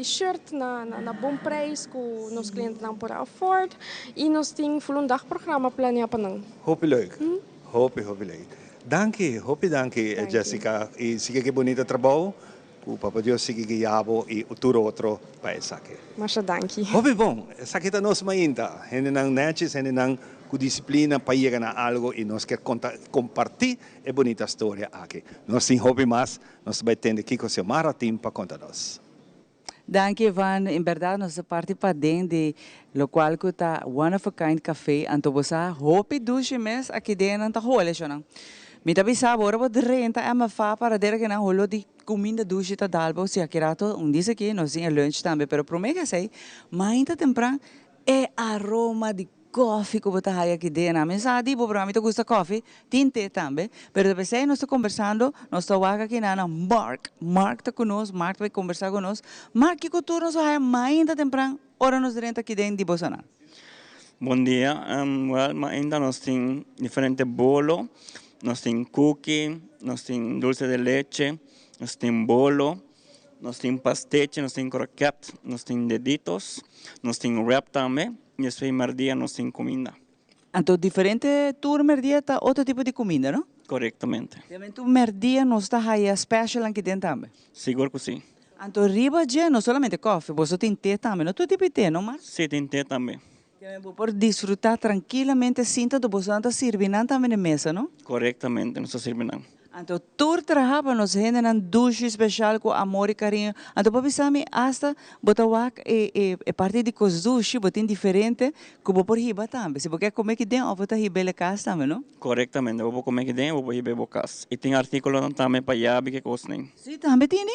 t-shirt na bom preço que os clientes não podem afford e nós temos um programa planeado para nós. Hopelijk leuk. Hopelijk leuk. Danke, Jessica. E siga que bonito trabalho. O Papa Deus siga que yabo e o turo outro para essa aqui. Mas danke. Hobby bom, essa aqui está nos mainta. Hene nang netes, hene nang com disciplina para chegar a algo e nós quer compartilhar a bonita história aqui. Nós temos hobby mais, nós vamos ter aqui com o seu Maratim para contar-nos. Dank je, Van. In verdade, nós participamos de local que está One of a Kind Café. Então, você hopi douche mes aqui dentro da rua, não? Me tá bisa agora vou renta é uma fa para der que não rolo de comida douche tá dalbo se aqui rato diz aqui nós tem lunch também, pero promete que sei, mas ainda temprano é aroma de coffee que você tem aqui dentro. Mas sabe, para mim, gosta de coffee, tem té também. Pero depois aí nós estamos conversando, nós estamos aqui na Mark está conosco, Mark vai conversar conosco. Mark, que cultura nós temos ainda temprano, hora nós dentro aqui dentro de Bolsonaro. Bom dia, ainda nós temos diferentes bolos, nós temos cookie, nós temos dulce de leche, nós temos bolo, nós temos pasteche, nós temos croquete, nós temos deditos, nós temos wrap também. E esse primeiro dia nós temos comida. Então, diferente tour merdia tá outro tipo de comida, não? Correctamente. Também tu merdia não está aí special aqui dentro também. Seguro que sim. Então, riba já não somente coffee, você tem té também, não? Tu tipo de té, não, Mark? Sim, tem té também. Também por desfrutar tranquilamente, sinta do você não servir também na mesa, não? Correctamente, não se sirve nada. Então, tour trabalha nos gente na duche especial com amor e carinho. Então, para pensar, hasta botawak parte de cos duche, botin diferente, como por riba também. Se você comer que dentro, botar riba le casa também, não? Correctamente, eu vou comer aqui dentro, eu vou ir bocas. E tem artículo também para yabe que costem. Sim, também tem, né?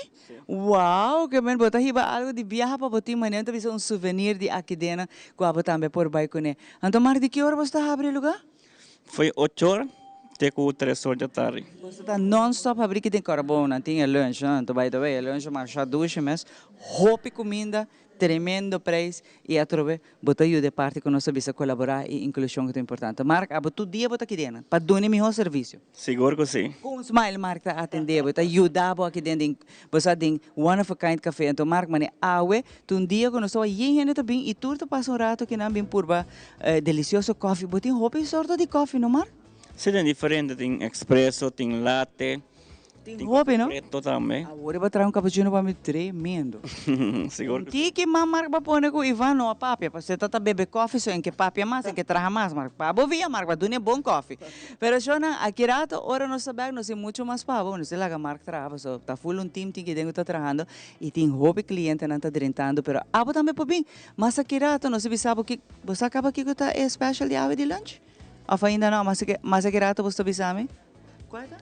Uau, que bem, botar riba algo de viajar para botar manhã, talvez um souvenir de aqui dentro, com a botar também por baixo, né? Então, Mar, de que hora você está abrindo o lugar? Foi 8 horas. Até com 3 horas da tarde. Você está non-stop a abrir que tem carbona, tem lanche, então vai lanche, marcha duche, mas roupa e comida, tremendo preço, e a trove, bota eu de parte com nossa visa colaborar e inclusão que é importante. Marca, abo tu dia bota aqui dentro, para dar o melhor serviço. Seguro que sim. Com um smile, Marca, tá atender, bota ajudar aqui dentro, você tem one of a kind café, então Marca, mane, awe, tu dia quando estou aí, gente também, e tu passa rato que não bem purba, delicioso coffee, bota roupa e sorte de coffee, não Marca? Sim, tem diferente, tem expresso, tem latte. Tem roupa, não? Preto também. Agora eu vou trazer cappuccino para me tremendo. Seguro que sim. Que mamar para pôr com Ivan ou a papia, para você tá beber coffee, só em que papia mais, em que traga mais, Marco. Para bovia, Marco, para doer bom coffee. Pero só na aqui rato, ora não sabe, não sei muito mais para bom, não sei lá que Marco traga, só tá full team que tenho tá trabalhando e tem roupa cliente não tá drentando, pero abo também para bem. Mas aqui rato, não sei sabe que você acaba aqui que tá special de ave de lunch. Ou ainda não, mas aqui rato você sabe?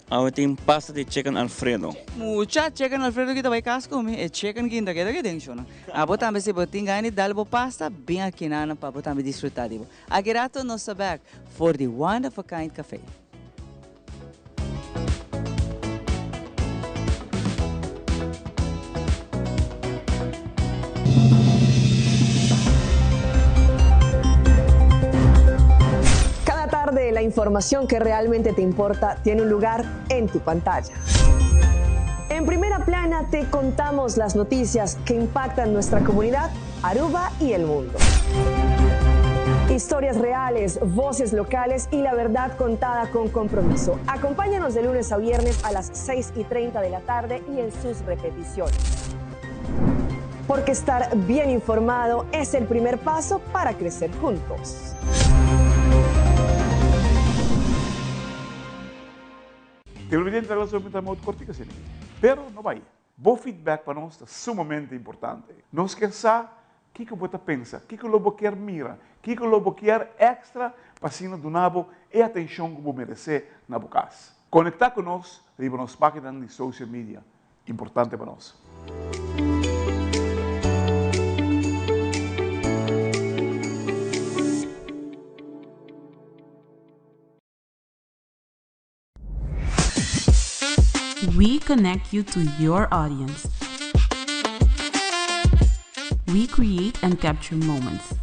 Eu tenho pasta de chicken Alfredo. Mucha chicken Alfredo kita vai casco me, chicken kinda kita dentro não. Abo também se botin ganhe dalbo pasta bem aqui na para botar me desfrutar dibo. Aqui rato no sabak for the one of a kind café. La información que realmente te importa tiene un lugar en tu pantalla. En primera plana te contamos las noticias que impactan nuestra comunidad, Aruba y el mundo. Historias reales, voces locales y la verdad contada con compromiso. Acompáñanos de lunes a viernes a las 6:30 de la tarde y en sus repeticiones. Porque estar bien informado es el primer paso para crecer juntos. Te olvidé entregar solamente a cortica, pero não vai. Bom feedback para nós é sumamente importante. Não esqueça o que você pensa, o que o lobo quer mira, o que o lobo quer extra para cima do nabo e atenção que você merece na boca. Conectar com nós e nas páginas de social media. Importante para nós. We connect you to your audience. We create and capture moments.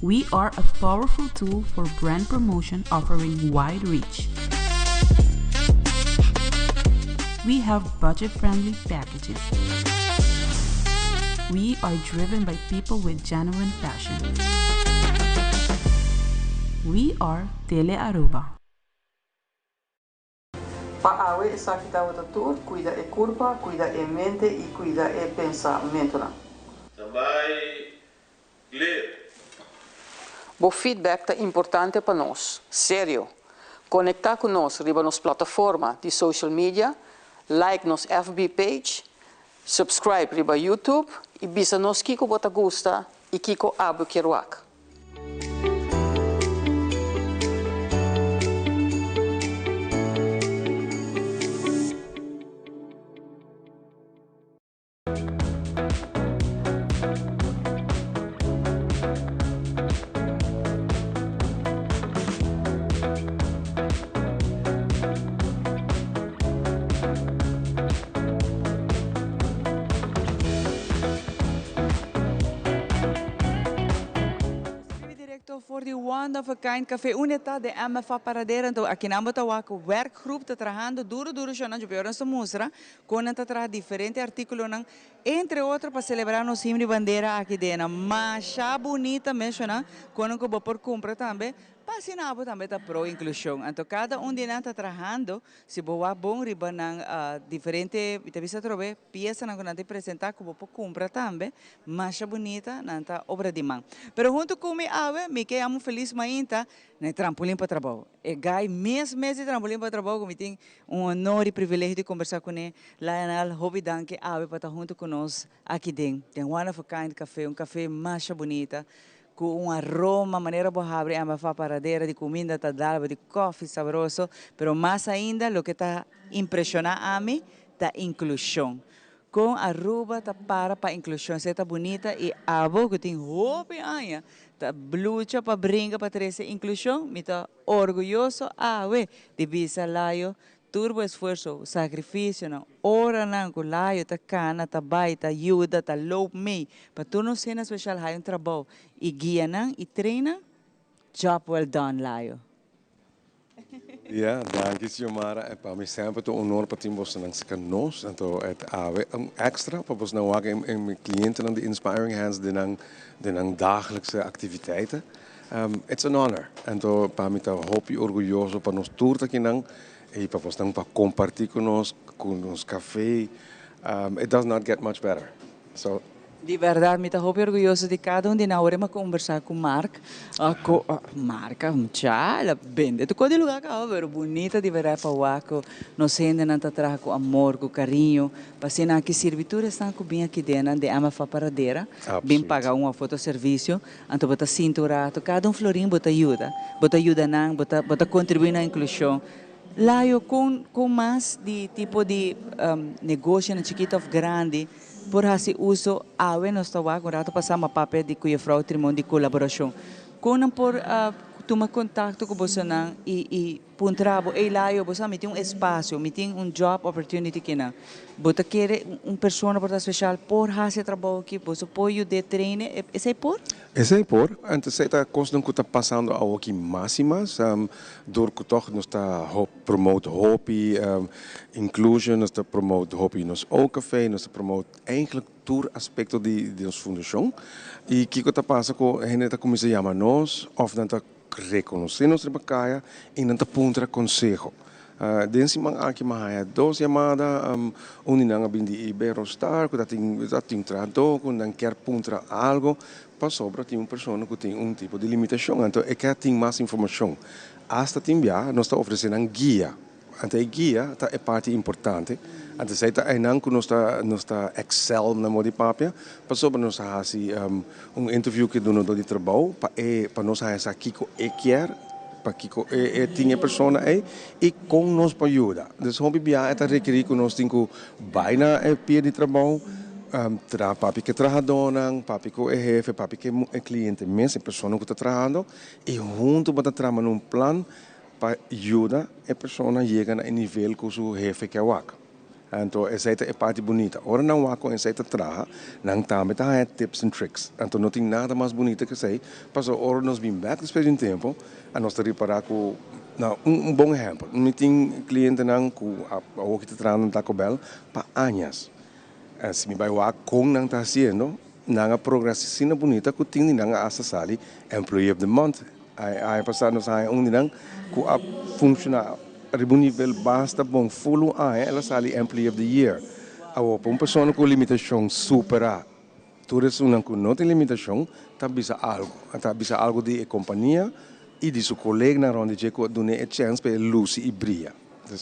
We are a powerful tool for brand promotion offering wide reach. We have budget-friendly packages. We are driven by people with genuine passion. We are Tele Aruba. Para awe esa kita wata tur, cuida e curva, cuida e mente e cuida e pensamento na. Também ler. O feedback é importante para nós, sério. Conectar com nós riba nos plataforma de social media, like nos FB page, subscribe riba YouTube e bisa nos kiko bota gusta e kiko abo kiruak. for the One of a Kind Café Unidade de MFA Paradera. Então, aqui na Ambatawaco, workgroup está trabalhando duro, já não jovem essa mostra, com está trabalhando diferentes artículos, entre outros para celebrar nosso hino de bandeira aqui dentro. Mas bonita mesmo, quando eu vou por compra também. Pasinabo também está pro inclusão. Então, cada de nós está trabalhando, se boa bom, riba ng diferente, bisa trobe, pieza na kunante apresentar como por compra também, mas bonita, nanta obra de mão. Pero junto com mi ave, me que amo feliz mainta, na trampolim para trabalho. E gai mês de trampolim para trabalho, como tem honor e privilégio de conversar com ele, lá na hobby danke ave para estar junto conosco aqui dentro. Tem One of a Kind café, café mais bonita. Com aroma, maneira boa abrir a MFA Paradera de comida, tá de coffee saboroso, pero mais ainda, o que está impressionando a mim, tá inclusão. Com a ruba tá para inclusão, você tá bonita e a boca tem roupa ainda, tá luta para brincar para trazer inclusão, me tá orgulhoso de bisa laio. Turbo esforço, sacrifício, ora não, com laio, tá cana, tá bai, tá ajuda, tá low me, para tu não ser especial, há trabalho, e guia não, e treina, job well done, laio. Ja, dank je, Xiomara. En para mim sempre é honor para ter você não se conosco. Então, é extra para você não haver em mijn cliënten de Inspiring Hands de dagelijkse activiteiten. It's an honor. Então, para mim tá hoop orgulhoso para nós tour aqui não. E para você para compartilhar conosco café. It does not get much better. So. De verdade, me estou orgulhoso de cada de nós. Vamos conversar com Mark. Marca, ela vende. Tu pode lugar cá, pero bonita de verdade para o Waco. Nós ainda não está com amor, com carinho. Para ser aqui servitura estão com bem aqui dentro de MFA Paradera. Bem pagar fotoserviço. Então bota cinturado. Cada florinho bota ajuda não, bota contribuir na inclusão. Lá eu com mais de tipo de negócio na chiquito ou grande, por assim uso ave nós estamos agora passar uma papel de cuia frau trimão de colaboração. Quando por tomar contato com você não e puntrabo e lá eu você me tem espaço, me tem job opportunity que não. Você quer pessoa por especial por fazer trabalho que você pode de treino, é por? É por. Antes está coisa que está passando ao aqui máximas, door que toch nós está promote hobby, inclusion, nós está promote hobby nos ook café, nós está promote eigenlijk tour aspecto de nossa fundação. E que está passando com a gente está começando a chamar nós, of dan está reconhecer nossa trabalho e dan está puntra consejo. Densi mang aqui mahaya dos chamada uninang bindi Iberostar que tem trado com dan quer puntra algo para sobra tem pessoa que tem tipo de limitação então é que tem mais informação hasta tem já nós está oferecendo guia então a guia é parte importante então se está não que nós está Excel na modo de papel para sobra nós fazer interview que do de trabalho para nós fazer aqui que quer para que tinha pessoa aí e com nós para ajuda. Então, hobby bia é requerir que nós temos baina pia de trabalho, papi que trabalhador, papi que é jefe, papi que é cliente, mesmo pessoa que está trabalhando e junto para trabalhar num plano para ajuda a pessoa chega no nível que o seu jefe quer waka. Então, essa é a parte bonita. Ora não há com essa trabalha, não também tá tips and tricks. Então, não tem nada mais bonito que sei. Passou ora nós bem back depois de tempo, a nós reparar com bom exemplo. Não tem cliente não que o que está trabalhando no Taco Bell para anos. Se me vai lá com não está fazendo, não há progresso bonita que tem não há acessado Employee of the Month. Aí passar nós há não que funciona a nível basta bom full ela sali Employee of the Year. Uma pessoa com limitação supera tudo isso não tem limitação, tá bisa algo de companhia e de seu colega na onde que dá a chance para luz e brilha.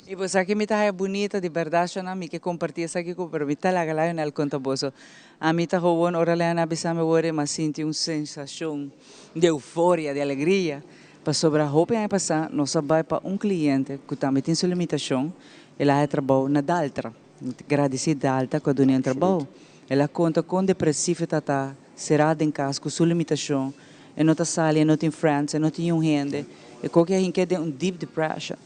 E você aqui me tá bonita de verdade, não me que compartilhar isso aqui com mim tá lá galera no contaboso. A mim tá hoje hora lá na bisa me ore mas senti uma sensação de euforia, de alegria. Para sobre a roupa em passar, nós vai para cliente que também tem sua limitação, ela trabalha na Daltra, agradecida Daltra com a dona trabalho. Ela conta com depressivo tá será em casa com sua limitação, e não tá sali, não tem friends, não tem rende, e qualquer gente tem deep depression.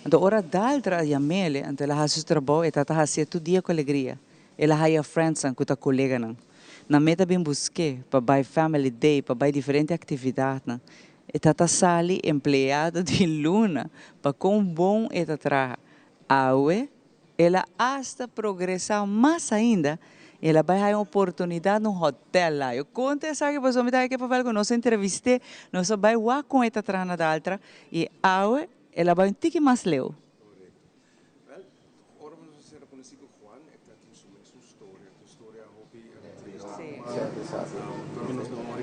Então ora Daltra a mele, então ela faz seu trabalho e tá fazendo todo dia com alegria. Ela há friends com a colega não. Na meta bem busquei para buy family day, para buy diferentes atividades não. Tata Sali, empleada de Luna, para com bom eta traja. Aue, ela hasta progressar mais ainda, ela vai ter uma oportunidade no hotel lá. Eu conto essa que você me dá aqui para falar com nós entrevistei, nós vai lá com esta trana da altra e Aue, ela vai um tique mais leu.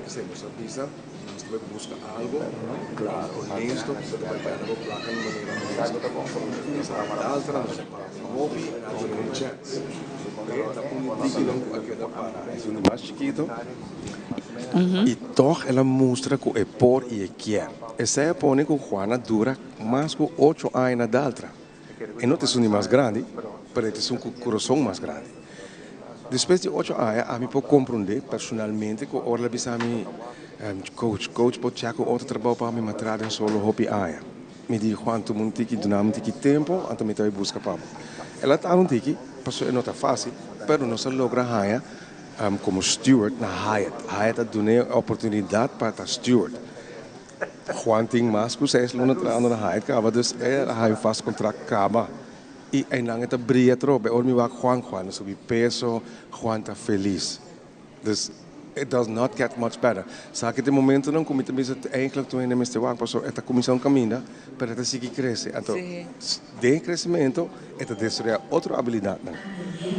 Hacemos a visa, nós também busca algo, claro, honesto, para algo placa no maneira honesta. Altra, nós hobby, algo chance. Esta política não queda para, é um mais chiquito. E toch ela mostra que é por e é quer. Essa é a pone que Juana dura mais que 8 anos da outra. E não é um mais grande, mas é um coração mais grande. Depois de 8 anos, a mim pode compreender personalmente que ora bisa mi coach pode chegar com outro trabalho para me matar em solo hobby aia. Me diz quanto muito tiki dunam tiki tempo, então me vai buscar para. Ela está um tiki, passou não está fácil, pero não se logra aia como steward na Hyatt. Hyatt dá a oportunidade para estar steward. Juan tem mais que 6 lunas trabalhando na Hyatt, acaba dus hij fast contract acaba. E ainda está brilha trobe, or me vai Juan, subi peso, Juan está feliz. Dus it does not get much better. Sabe que de momento não comita mesmo eigenlijk toen in de Mr. Wak passou, esta comissão caminha, para esta sigue cresce. Então, de crescimento, esta destruir outra habilidade.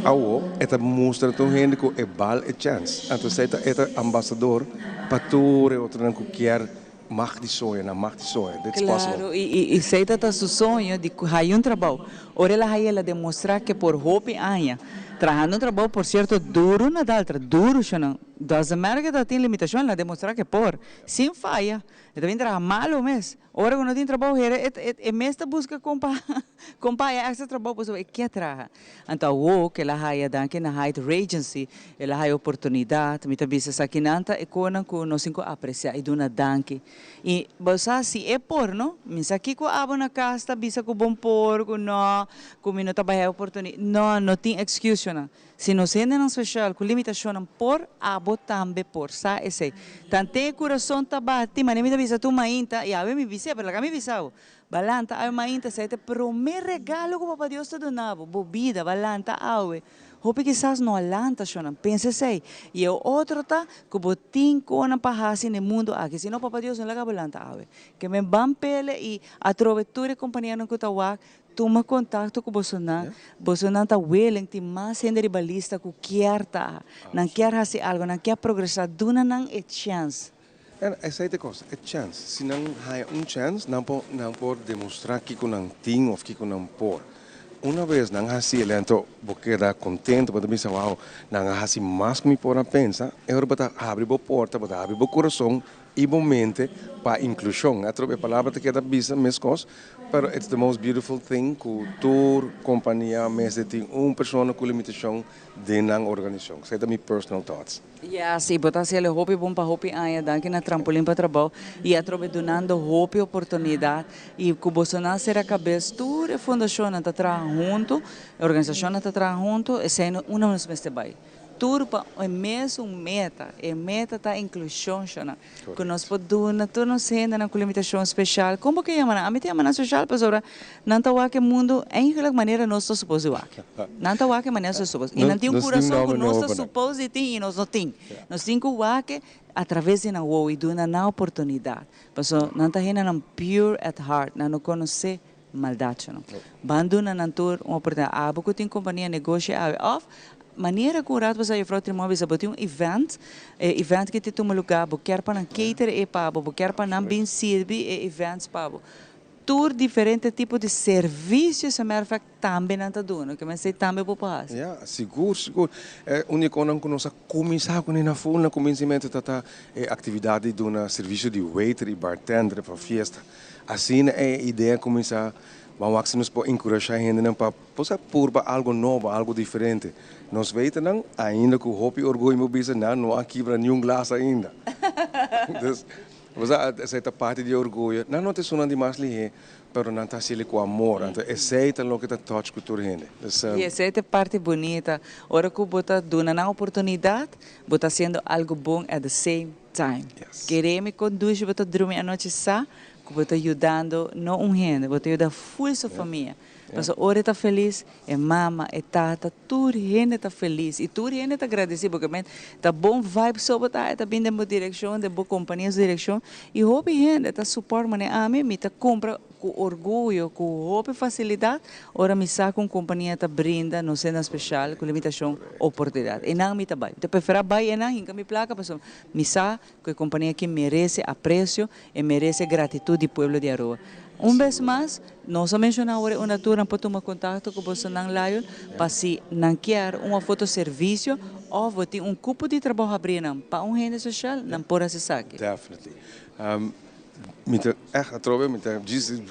Awo, esta mostra tão gente que é bal e chance. Então, esta ambasador para tudo outro não quer mag die sonho, na mag die sonho. Claro, e aceita tá seu sonho de ter um trabalho. Ora ela demonstrar que por hobby aia, trabalhando um trabalho por certo duro na outra, duro chama. Das Américas tem limitação, ela demonstrar que por sem falha. Então vem trabalhar mal ou mês. Ora quando tem trabalho é mês da busca comprar esse trabalho para o que trabalha. Então o que ela haia danke na Hyatt Regency, ela haia oportunidade, me também se saquinanta e quando nós cinco apreciar e dona danke. E você se é por não, me aqui com abo na casa, bisa com bom porco, não, com não trabalhar oportunidade, não tem excuse não. Se nos rende não especial com limitação por abo também por sa esse. Tante coração tabati, mas me avisa tu mainta e ave me visa, para cá me visau. Balanta ave mainta sai te primeiro regalo que o papai Deus te donava, bebida, balanta ave. Hope quizás não alanta chona, pense sei. E o outro tá que botin com pahasi no mundo aqui, se não papai Deus não laga balanta ave. Que me bampele e atroveture companhia no kutawak. Toma contato com o Bolsonaro. Bolsonaro está willing de mais gente ribalista que quer tá, não quer fazer algo, não quer progressar, duna não é chance. Essa é a coisa, é chance. Se não há chance, não pode demonstrar que não tem ou que não pode. Uma vez não há assim, então vou quedar contente, para pensar, wow, não há assim mais que me pode pensar, eu vou abrir a porta, vou abrir o coração e a mente para inclusão. A palavra que é bisa mescos, pero it's the most beautiful thing que tour companhia mesmo tem pessoa com limitação de na organização. Isso é minha personal thoughts. Sim, botar se ele hobby bom para hobby aia, danke na trampolim para trabalho e a trobe donando hobby oportunidade e que Bolsonaro será cabeça toda a fundação está trabalhando junto, a organização está trabalhando junto, e sendo uma das mesmas vai. Turpa é mesmo meta da inclusão, que nós podemos todos sendo na limitação especial. Como que chama? A mim tem uma social, pessoal. Não está que mundo em que maneira nós estamos suposto a. Não está que maneira nós suposto. E não tem coração que nós estamos suposto e nós não tem. Nós temos que através de na e dona na oportunidade. Pessoal, não está na pure at heart, não conhece maldade, não. Banduna na tour uma oportunidade. Ah, porque tem companhia negócio off. Maneira curada para sair frente móvel sabe um event que te toma lugar, quer para cater e pabo, quer para não bem servir e eventos pabo. Tour diferente tipo de serviços a mer fac também não tá dando, que mas sei também por paz. Seguro. Único não conosco começar com na full na começamento tá atividade de um serviço de waiter e bartender para festa. Assim é a ideia começar. Vamos nos encorajar a gente para pôr algo novo, algo diferente. Nós vemos ainda que o hobby orgulho me bisa não há quebra nenhum glass ainda. Essa é a parte de orgulho. Não te sonan de mais lihe, pero não tá sili com amor. Então essa é a que tá touch cultura gente. E essa é a parte bonita. Ora que você dá na oportunidade, você está fazendo algo bom at the same time. Queremos conduzir você dormir a noite só, que você está ajudando não gente, você ajuda full sua família. Mas ora está feliz, é mama, é tata, tudo gente está feliz e tudo gente está agradecido porque está bom vibe sobre está bem de boa direção, de boa companhia de direção e hobby gente está suporte mané a mim está compra com orgulho, com hobby facilidade, ora me saca com companhia está brinda, não sendo especial, com limitação, oportunidade. E não me está bem. Então prefiro bem e não hinca me placa, mas me saca com a companhia que merece apreço e merece gratitude do povo de Aroa. Vez mais, nós mencionamos uma turma para tomar contato com você na Lion, para se não quer uma fotoserviço ou você tem cupo de trabalho abrindo para rede social, não pode acessar aqui. Definitely. Met echt atrobe, met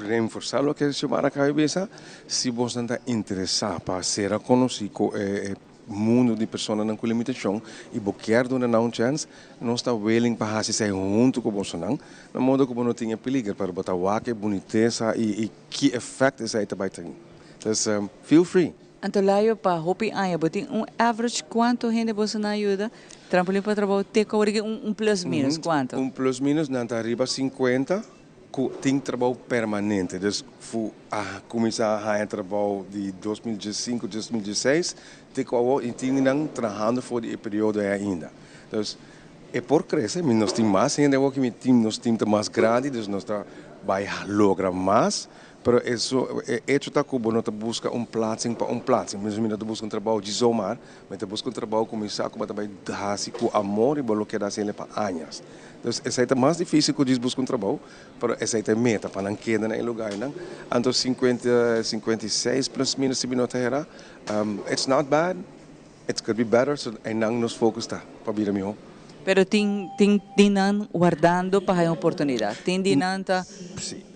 reforçar o que a senhora cabeça, se você está interessado para ser conhecido mundo de pessoas com limitação e você quer dar uma chance, nós estamos willing para fazer junto com você, na modo que você não tenha perigo para botar o boniteza e que efeito isso aí também tem. Então, feel free. Então, lá eu para hopi aya, botem average quanto gente você não ajuda, trampolim para trabalho, tem que plus minus quanto? Plus minus, não está arriba 50, tem trabalho permanente. Então, começar a trabalho de 2005, 2016, tem trabalhando por o período ainda. Então, é por crescer, nós temos mais gente, nós temos mais grande, então nós vai lograr mais. Pero isso é hecho tá como não busca plaats para plaats, mesmo não busca trabalho de somar, mas busca trabalho começar como também dar com amor e bolo que dá sempre para anos. Então essa é mais difícil que buscar trabalho, pero essa é meta para não quedar no lugar não. Então 56 plus minus se não terá, it's not bad, it could be better, so aí não nos focus tá para vir melhor. Pero tem guardando para a oportunidade. Tem dinanta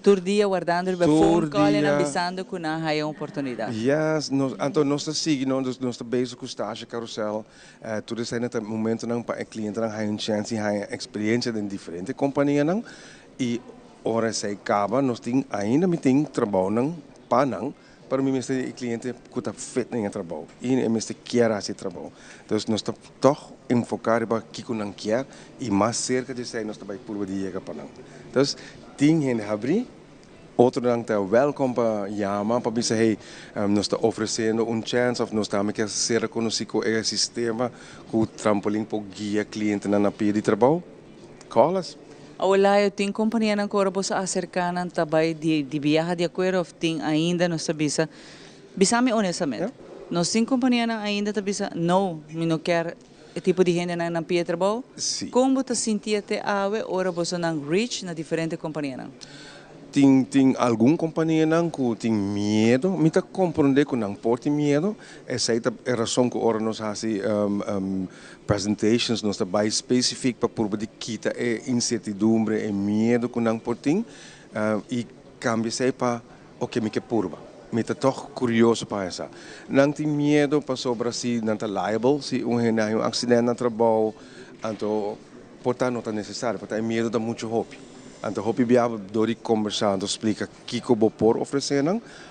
todo dia guardando o phone call e avisando que não há oportunidade. Yes, então nós seguimos nós bezig com estágio carousel. Tudo isso no momento não para o cliente não há chance, há experiência em diferentes companhias não e hora se acaba nós tem ainda tem trabalho não para não. Para mim, o cliente que está feito em trabalho e ele quer esse trabalho. Então, nós estamos toch enfocados para o que não quer e mais cerca de isso, nós estamos por dia para não. Então, tem gente a abrir, outro não está welcome para chamar, para dizer, hey, nós estamos oferecendo chance, ou nós estamos querendo ser reconhecido com esse sistema, com o trampolim para guiar cliente na pia de trabalho. Call us. Olá, eu tenho companhia na cor para acercar também de viagem de acordo ou tem ainda nós sabisa. Bisa-me honestamente. Nós temos companhia ainda sabisa não quer tipo de gente na pia trabalho. Como você sentia até agora ora você não reach na diferente companhia não? Tem alguma companhia que tem medo, me está compreendendo que não pode medo. Essa é a razão que ora nós fazemos presentations, nós está bem específico para poder quitar a incertidumbre e medo que não pode ter e cambia isso para o que me quer purba. Me está toch curioso para isso. Não tem medo para sobre se não está liable, se acidente no trabalho, então portanto não está necessário, porque medo dá muito hobby. Então, hopi biaba dori conversando explica que eu vou por oferecer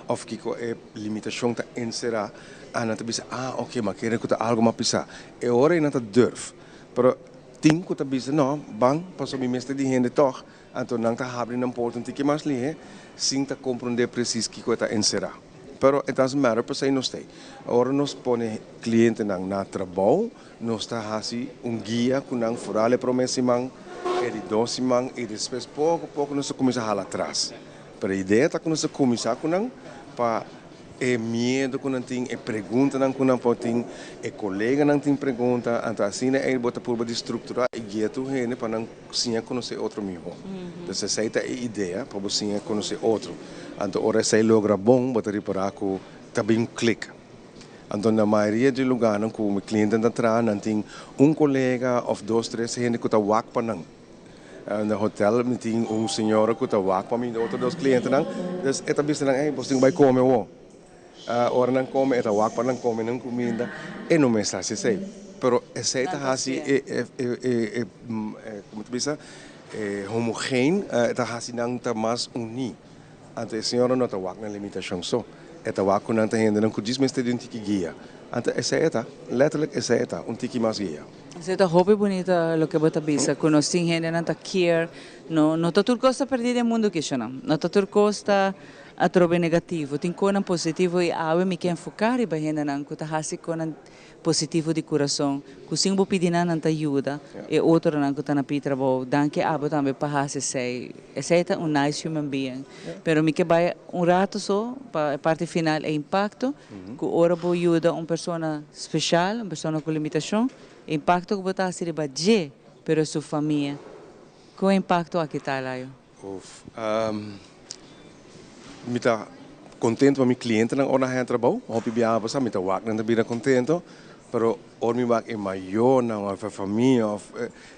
ou que é limitação tá encerrar a não bisa ok mas quero que algo mais pisa é hora não tá durf pero tem que tá bisa não bang passou me mestre de gente toch então não tá abrindo porta um que mais lihe sim tá compreender preciso que tá encerrar pero it doesn't matter para não stay agora nós põe cliente na trabalho nós tá assim guia com não furale promessa mang e de 12 man e depois pouco nós começamos a ralar atrás. Pero a ideia é que nós começamos com para medo que não tem, pergunta que não pode ter, colega não tem pergunta, então assim é bota por de estruturar e guiar tu gente para não sim conhecer outro melhor. Então essa é a ideia para você conhecer outro. Então ora se logra bom, bota reparar que também clica. Então, na maioria de lugares, que o cliente está atrás, não tem colega ou 2, 3 gente que está wak para não. No hotel, tem senhora que está wak para mim, outros 2 clientes não. Então, é também assim, você vai comer ou? Ora não come, é wak para não comer, não comida, e não me está se sei. Pero essa é assim, como tu diz, homogeen, ita hasinang ta mas uni. Ante senhora não tá wak na limitação só. Eta wak com nanta gente não kudis mas tem um tiki guia. Ante essa eta, letterlijk essa eta, um tiki mas guia. Essa é hobby bonita lo que bota bisa, quando nós tem gente nanta care, não tá tudo costa perdida no mundo que chama. Não tá tudo costa a trobe negativo, tem coisa positivo e awe me quer focar e bahena não, que tá hasi coisa positivo de coração, que sim bo pedinan nanta ajuda e outro não que tá na pitra bo, danke abo também para hasi sei, essa é um nice human being, pero me quer vai rato só para a parte final é impacto, que ora bo ajuda uma pessoa especial, uma pessoa com limitação, impacto que botar se riba je, pero sua família, que impacto aqui tá lá eu? Me tá contento com meu cliente na hora de trabalho, hobby biar apa me tá wak na bira contento, pero or mi wak é maior na a família, o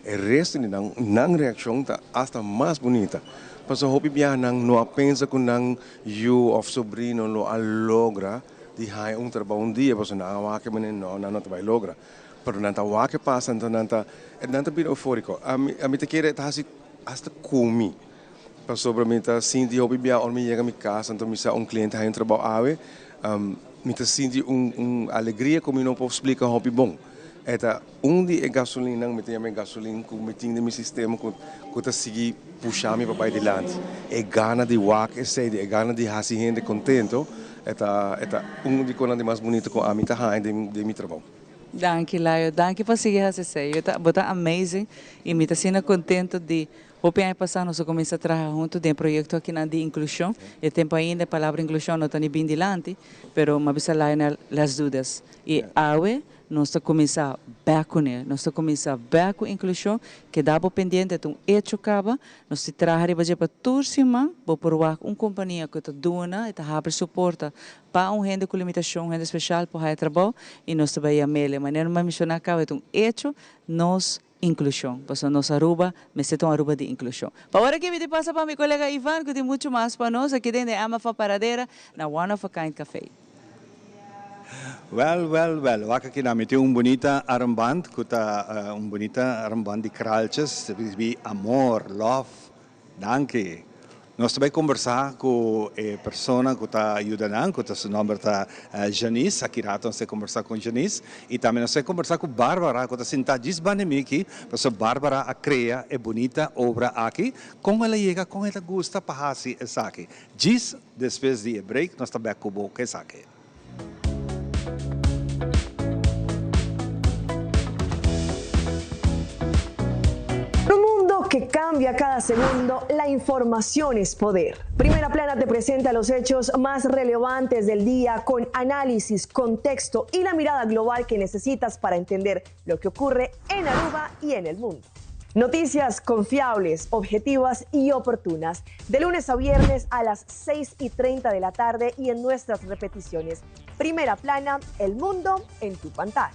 resto ni nang reação tá hasta mais bonita. Paso hobby biar nang no pensa com nang you of sobrino lo logra di hai trabalho dia, paso na wak menen não vai logra. Pero nanta wak passa nanta bira eufórico. A mim te quer tá hasta comi. Sobre mim tá senti hobby biar or me chega mi casa, então me sa cliente hai trabalho awe, me tá senti alegria como não posso explicar hobby bom. Eta de gasolina me tem gasolina com me tem meu sistema com tá seguir puxar me para adiante. É gana de wak, é gana de hasi gente contento. Eta de coisa mais bonita com a mim tá hai de mi trabalho. Danke, Laio. Danke por seguir essa série. Está amazing e me está sendo contente de o ano passado nós começamos a trabalhar junto de um projeto aqui na de inclusão. E tempo ainda a palavra inclusão não está nem bem dilante, pero mas bisa lá nas dúvidas. E awe nós começamos a com ele, nós começamos a com inclusão que dá para pendente de hecho caba, nós se trabalhamos para turcima, para provar companhia que está dona, está abre suporta para gente com limitação, gente especial para o trabalho e nós também a mele, mas não mencionar caba é hecho nós inclusão, porque nós Aruba, mas é Aruba de inclusão. Agora que me passa para meu colega Ivan, que tem muito mais para nós aqui dentro da Amafa Paradeira, na One of a Kind Café. Well, waka kinami tem bonita armband, kuta bonita armband de kraltjes, de amor, love, danke. Nós também conversar com a pessoa que está ajudando, que o nome está Janice, aqui rato nós conversar com Janice, e também nós conversar com Bárbara, que está sentada aqui, porque Bárbara a cria é bonita obra aqui, como ela chega, como ela gosta para fazer isso aqui. Diz, depois de break, nós também acabamos com isso aqui. Que cambia cada segundo, la información es poder. Primera Plana te presenta los hechos más relevantes del día con análisis, contexto y la mirada global que necesitas para entender lo que ocurre en Aruba y en el mundo. Noticias confiables, objetivas y oportunas, de lunes a viernes a las 6:30 de la tarde y en nuestras repeticiones. Primera Plana, el mundo en tu pantalla.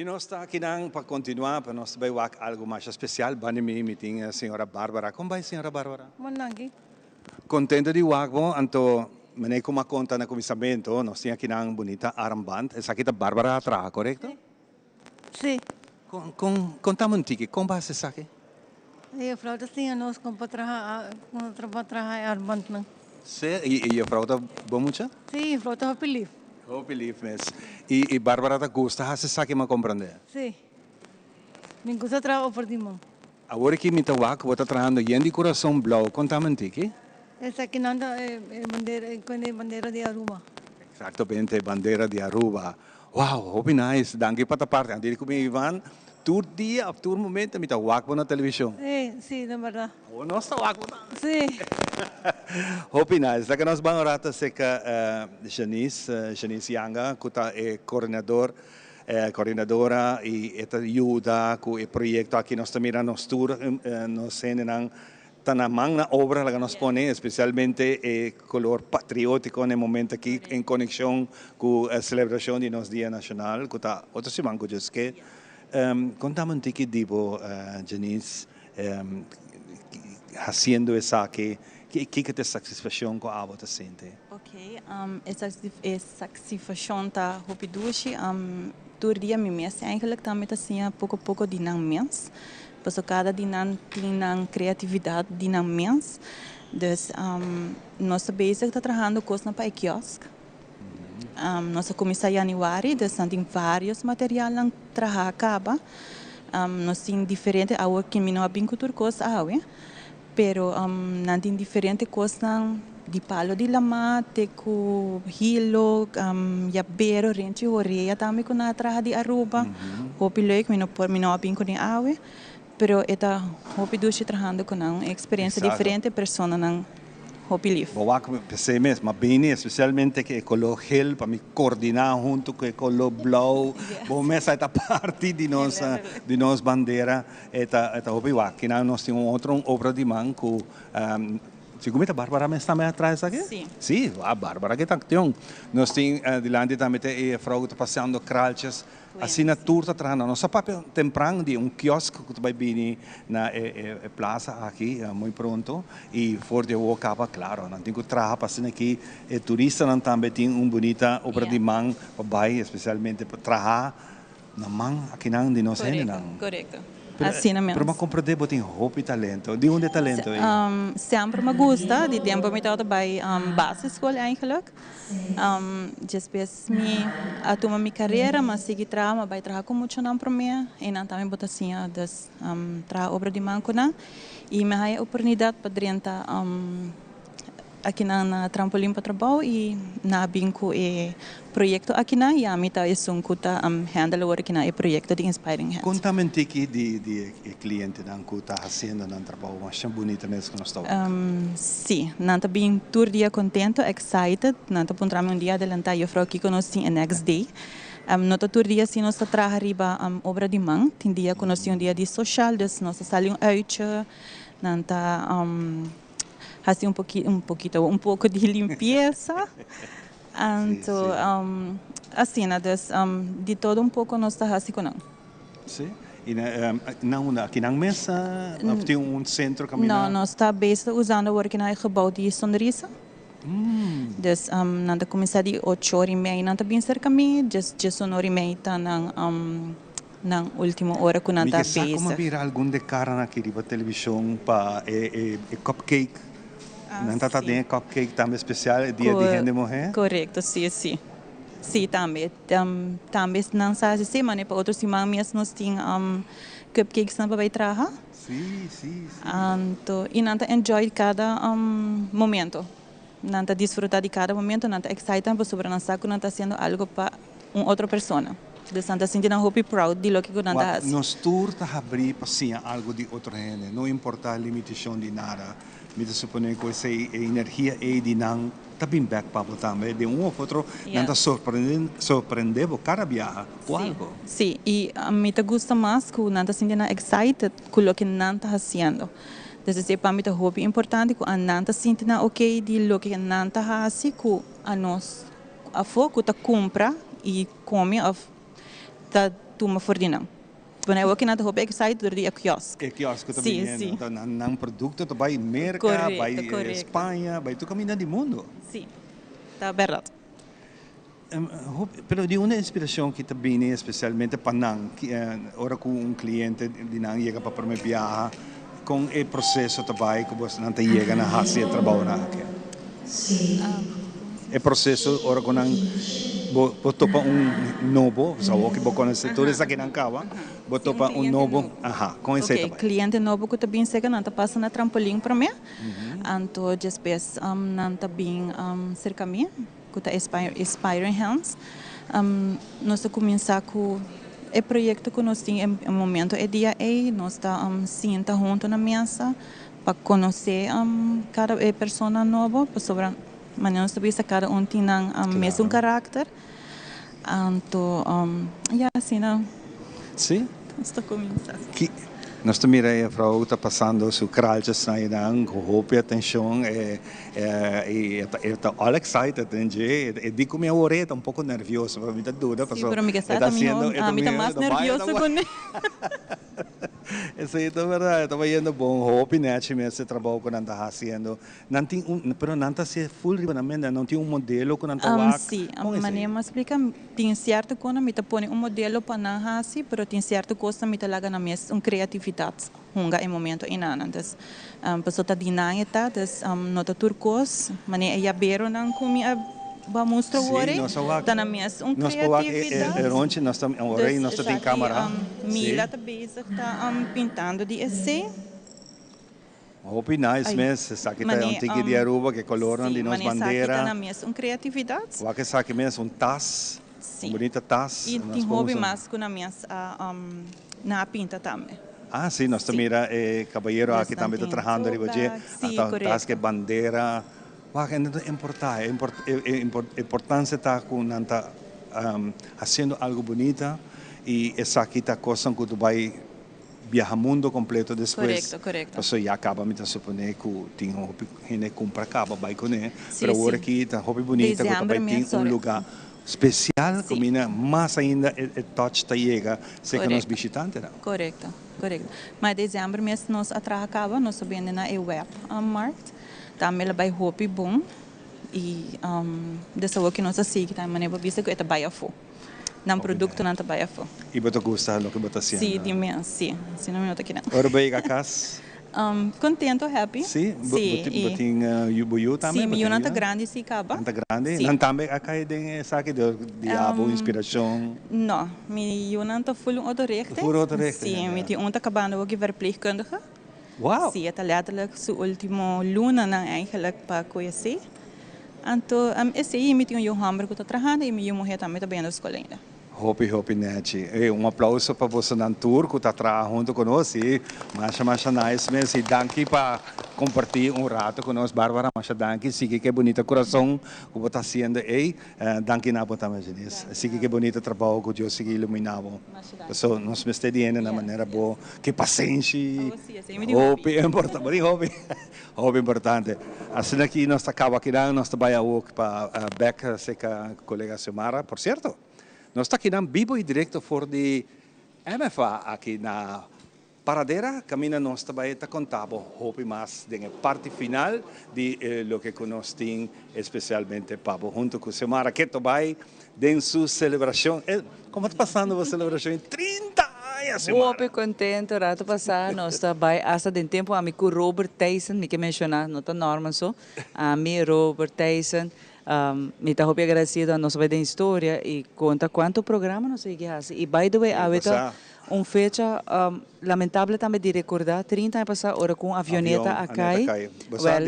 nós está aqui para continuar, para nós vai algo mais especial. Bani mi meeting a senhora Bárbara. Como vai, senhora Bárbara? Monangi. Contente de wagbo, anto manay ko makonta na comissamento, nós tinha aqui bonita armband. Essa aqui tá Bárbara atrás, correto? Sim. Contamos um tique, como vai essa aqui? Eu falo assim, nós com trabalhar armband não. Sim, e a frauta bom muito? Sim, frauta feliz. Oh, believe me. E Bárbara tá gosta, essa aqui me compreende? Sim. Me gusta trabalhar por dimão. Agora que me tá wak, vou tá trabalhando de coração blau, contamos um tique? Essa aqui não é bandeira de Aruba. Exatamente, bandeira de Aruba. Wow, hope nice. Danke para a parte. Andei com o Ivan, todo dia, todo momento, me tá wak na televisão. Sim, na verdade. Oh, nós tá wak. Sim. Hope nice. Daqui nós vamos orata seca Janice Yanga, que é coordenadora e esta ajuda com o projeto aqui nós também nós tour nós sendo tanamang na obra que nos pone, especialmente color patriótico no momento aqui em conexão com a celebração de nosso Dia Nacional, que está outro semana que contamos um tique dibo, Janice, fazendo essa que te satisfação com a avó te sente? Ok, satisfação tá hopidushi, todo dia me mês eigenlijk também assim pouco dinâmicos. Paso cada dinam criatividade dinâmicas. Dus nós bezig tá trabalhando com na para quiosque. Nós começamos em janeiro, dus tem vários materiais lang trabalhar acaba. Nós tem diferente agora que me não abin cultura coisa awe, pero não tem diferente coisa de palo de lama, com hilo, yabero, rente oreia também com na trabalhar de Aruba. Hopi leuk me não abin com nem awe. Pero esta hopi dushi trabajando con una experiencia diferente, persona nan hopi live. Boa que pensei mesmo, bem especialmente que com o gel para me coordenar junto com o blau, bom mesmo esta parte de nossa bandeira, esta hopi wa que nós temos outra obra de mão com Segundo a Bárbara está mais atrás aqui? Sim. Sim, a Bárbara que está aqui. Nós temos delante também a frau que está passando cralchas. Assim na tour está trazendo nosso papel temprano de quiosque que vai vir na plaza aqui muito pronto e for de o acaba claro, não tem que trabalhar passando aqui turista não também tem bonita obra de mão para especialmente para trabalhar na mão aqui não de nós não. Correto. Assim mesmo. Para compreender que tem roupa e talento. De onde é talento? Sempre me gusta. De tempo me estava bij basisschool eigenlijk. Depois me atoma minha carreira, mas segui trabalhar, mas vai trabalhar com muito não para mim. E não também botar assim, das trabalhar obra de mão com não. E me há a oportunidade para dentro aqui na trampolim para trabalho e na binco e projeto aqui na e a mim tá isso um cuta handle aqui na e projeto de Inspiring Hands. Conta-me um pouquinho de cliente não cuta fazendo no trabalho, mas é bonito nesse que nós estamos. Sim, não tá bem todo dia contento, excited, não tá pontramos um dia adelantar eu falo aqui conosco em next day. Não tá todo dia assim nós trabalha arriba obra de mão, tem dia conosco um dia de social, dus nós saímos uit, não tá assim um pouco de limpeza. Então, assim, de todo um pouco nós estamos assim com não. Sim. E aqui na mesa tem centro caminhar? Não, nós estamos usando o aqui na gebouw de Sonrisa. Dus nós começamos de 8h30 não está bem cerca de mim, just 1h30 está na última hora que nós estamos bezig. Como vir algum de cara aqui na televisão para cupcake? Não está tendo cupcake também especial, dia de gente morrer? Correto, sim. Sim, também. Também não sabe se mas para outros irmãos nós temos cupcakes na para trabalhar. Sim. E não enjoy cada momento. Não desfrutar de cada momento, não excited sobre não sabe que não está fazendo algo para outra pessoa. De Santa Cindy não hope proud de lo que não está. Nós tour tá abrir para sim algo de outra gente, não importa a limitação de nada. Me supõe que essa energia é de não tá bem back para também de ou outro não tá surpreendendo cada viagem ou algo. Sim, e a mim te gusta mais que não tá sentindo excited com o que não está fazendo. Então, para mim é hobby importante que não está sentindo ok de lo que não está fazendo que a nós a foco tá compra e come tá tuma for dinam. Quando eu aqui na roupa que sai do dia quiosque. É quiosque também. Sim, sim. Não produto, tu vai América, Correto, vai correto. Espanha, vai tu caminhar do mundo. Sim, tá verdade. Pero de uma inspiração que também é especialmente para nós, que ora com cliente de nós chega para me viajar, com o processo também que você não chega na raça de trabalho na aqui. Sim. O processo ora com nós botou para novo, só que botou nesse setor isso aqui não acaba, botou para novo, com esse também. Cliente novo que também chega não tá passando na trampolim para mim, então depois não tá bem cerca mim. Da Inspiring Hands. Nós começamos com o projeto que nós temos no momento, é dia nós estamos sentados juntos na mesa para conhecer cada pessoa nova, sobre maneira nós sabemos cada tem o mesmo caráter. Então, assim, não. Sim? Nós começando. Nós também a vrouw está passando su kraaltjes naar je dan, gehopen atenção, está all excited, e digo que minha orelha está pouco nerviosa, para mim está dura, porque está mais nervioso com ele. Isso aí é verdade, estava indo bom, hope né, esse trabalho que nós fazendo, não tem pero não está se full ribanamente, não tem modelo que nós está sim, a maneira me explica, tem certa coisa, me põe modelo para não fazer, pero tem certa coisa me tá lá na mesa, criatividade, hunga em momento inana, dus pessoa está dinâmica, tá, dus nota turcos, maneira já beiro não comi ba mostra agora, tá na mesa, criatividade. Ontem nós estamos, agora nós temos câmera. Mila está bezig, está pintando de essay. Hope nice mesmo, sabe que tá tique de Aruba que coloram de nossa bandeira. Tá na mesa, criatividade. O que sabe mesmo tas, bonita tas. E tem hobby mais que na mesa na pinta também. Ah, sim, nós também cabalheiro aqui também está trabalhando ali hoje, tas que bandeira. É importante estar com nanta fazendo algo bonito e essa aqui tá coisa que tu vai viajar o mundo completo depois. Correto. Então já acaba me suponer que tem gente compra acaba vai com ele. Para agora aqui tá hobby bonita que também tem lugar especial que mina mais ainda o touch tá chega se que nós visitantes. Correto. Mas dezembro mês nós acaba nós subimos na web market. Também vai hobby bom e dessa vez que nós seguimos também para ver que é baia fo, não produto não é baia fo. E você gosta do que você faz? Sim, demais, sim, se não me nota aqui não. Ora bem a casa? Contento, happy. Sim, botin buyu também. Sim, meu não tá grande se acaba. Tá grande. Não também a cair de saque de diabo inspiração. Não, meu não tá full autorechte. Full autorechte. Sim, me tem tá acabando aqui verpleegkundige. Wow. Sim, het letterlijk zijn ultimo luna na eigenlijk para conhecer. Então, esse aí me tinha um hamburgo que trabalhando e me morrer também bem na escola ainda. Hope, Nete. Aplauso para você na tour que está trabalhando junto conosco. Mas nice mesmo. E danke para compartilhar rato conosco, Bárbara. Mas danke. Sigue que bonito coração que você está fazendo. Danke na você também, Janice. Sigue que bonito trabalho que Deus sigue iluminado. Então, nós me estamos dizendo de maneira boa. Que paciência. Hope é importante. Hope importante. Assim aqui nós acabamos aqui, nós trabalhamos para Beck, seca colega Silmara, por certo. Nós estamos aqui vivo e direto for de MFA aqui na paradeira. Caminha nós também está contando hope mais da parte final de lo que nós temos especialmente para junto com o Silmara que vai em sua celebração. Como está passando a celebração em 30 anos, Silmara? Muito contente, rato passar. Nós estamos hasta de tempo a mim com Robert Tyson, me que mencionar, não está normal só. A mim Robert Tyson. Me está muito agradecido a nossa história e conta quanto programa nós seguimos. E by the way, há uma fecha lamentável também de recordar, 30 anos passar hora com a avioneta a cair.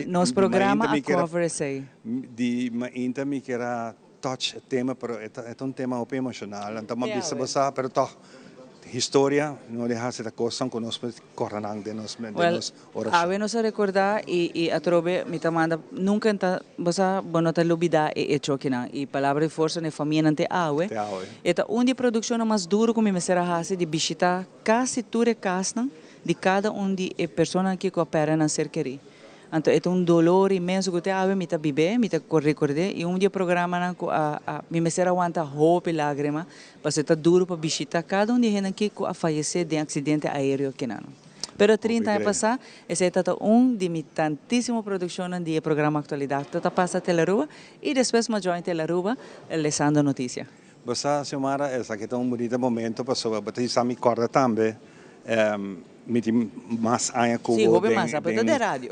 Nosso programa a cover esse aí. De ainda me quer touch tema, é um tema muito emocional. Então, uma vez você, pero toch história, não deixa essa coisa que nós corremos de nós orações. A ver, nós recordar e a trove, me manda nunca você não te olvidar e hecho que não. E palavra de força na família não te awe. Esta de produção mais duro que me será fazer de visitar quase toda a casa de cada de pessoas que coopera na cerqueria. Então, é dolor imenso que eu me viver, me recordar. E dia programa na me será aguenta roupa e lágrima, porque está duro para visitar cada de gente que a falecer de acidente aéreo que não. Pero 30 anos passar, esse é de minha tantíssima produção de programa atualidade. Tata passa pela rua e depois me join pela rua, lendo notícia. Basta, Xiomara, essa aqui é bonito momento, pessoa, mas isso me acorda também. Me tem mais aia com sim, houve mais, a de rádio.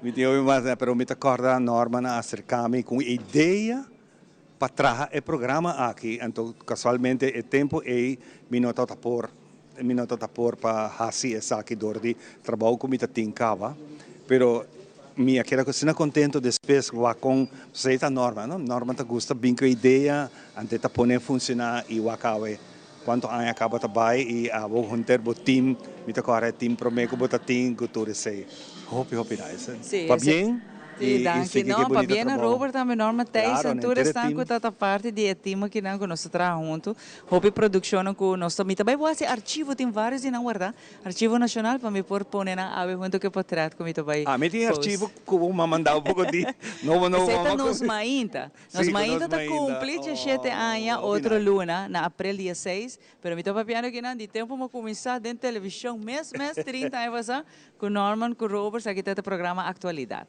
Me tem houve mais, pero me acorda a Norma na acercar-me com ideia para trazer o programa aqui. Então, casualmente, o tempo é me nota por para fazer essa aqui dor de trabalho que me tincava. Pero minha quero que seja contento depois com você a Norma, não? Norma tá gosta bem com a ideia, antes tá poner funcionar e o acabe. Quanto anos acaba trabalho e a vou juntar o time, me toca o time para mim que bota time que tudo sei. Hope nice. Sim, va bem? Sì, anche no, va bene Robert também norma tem santura está com tanta parte de time que não nós trabalhamos junto. Hope produção com nós também também vou fazer arquivo tem vários e não guardar. Arquivo nacional para me pôr pôr na ave junto que pode tratar com também. Me tem arquivo que vou mandar um pouco de não nos mainta. Nos mainta tá cumple 7 anos outro luna na abril dia 6, pero me tô papiando que não de tempo me começar dentro televisão mês 30 anos com Norman com Robert aqui tá programa atualidade.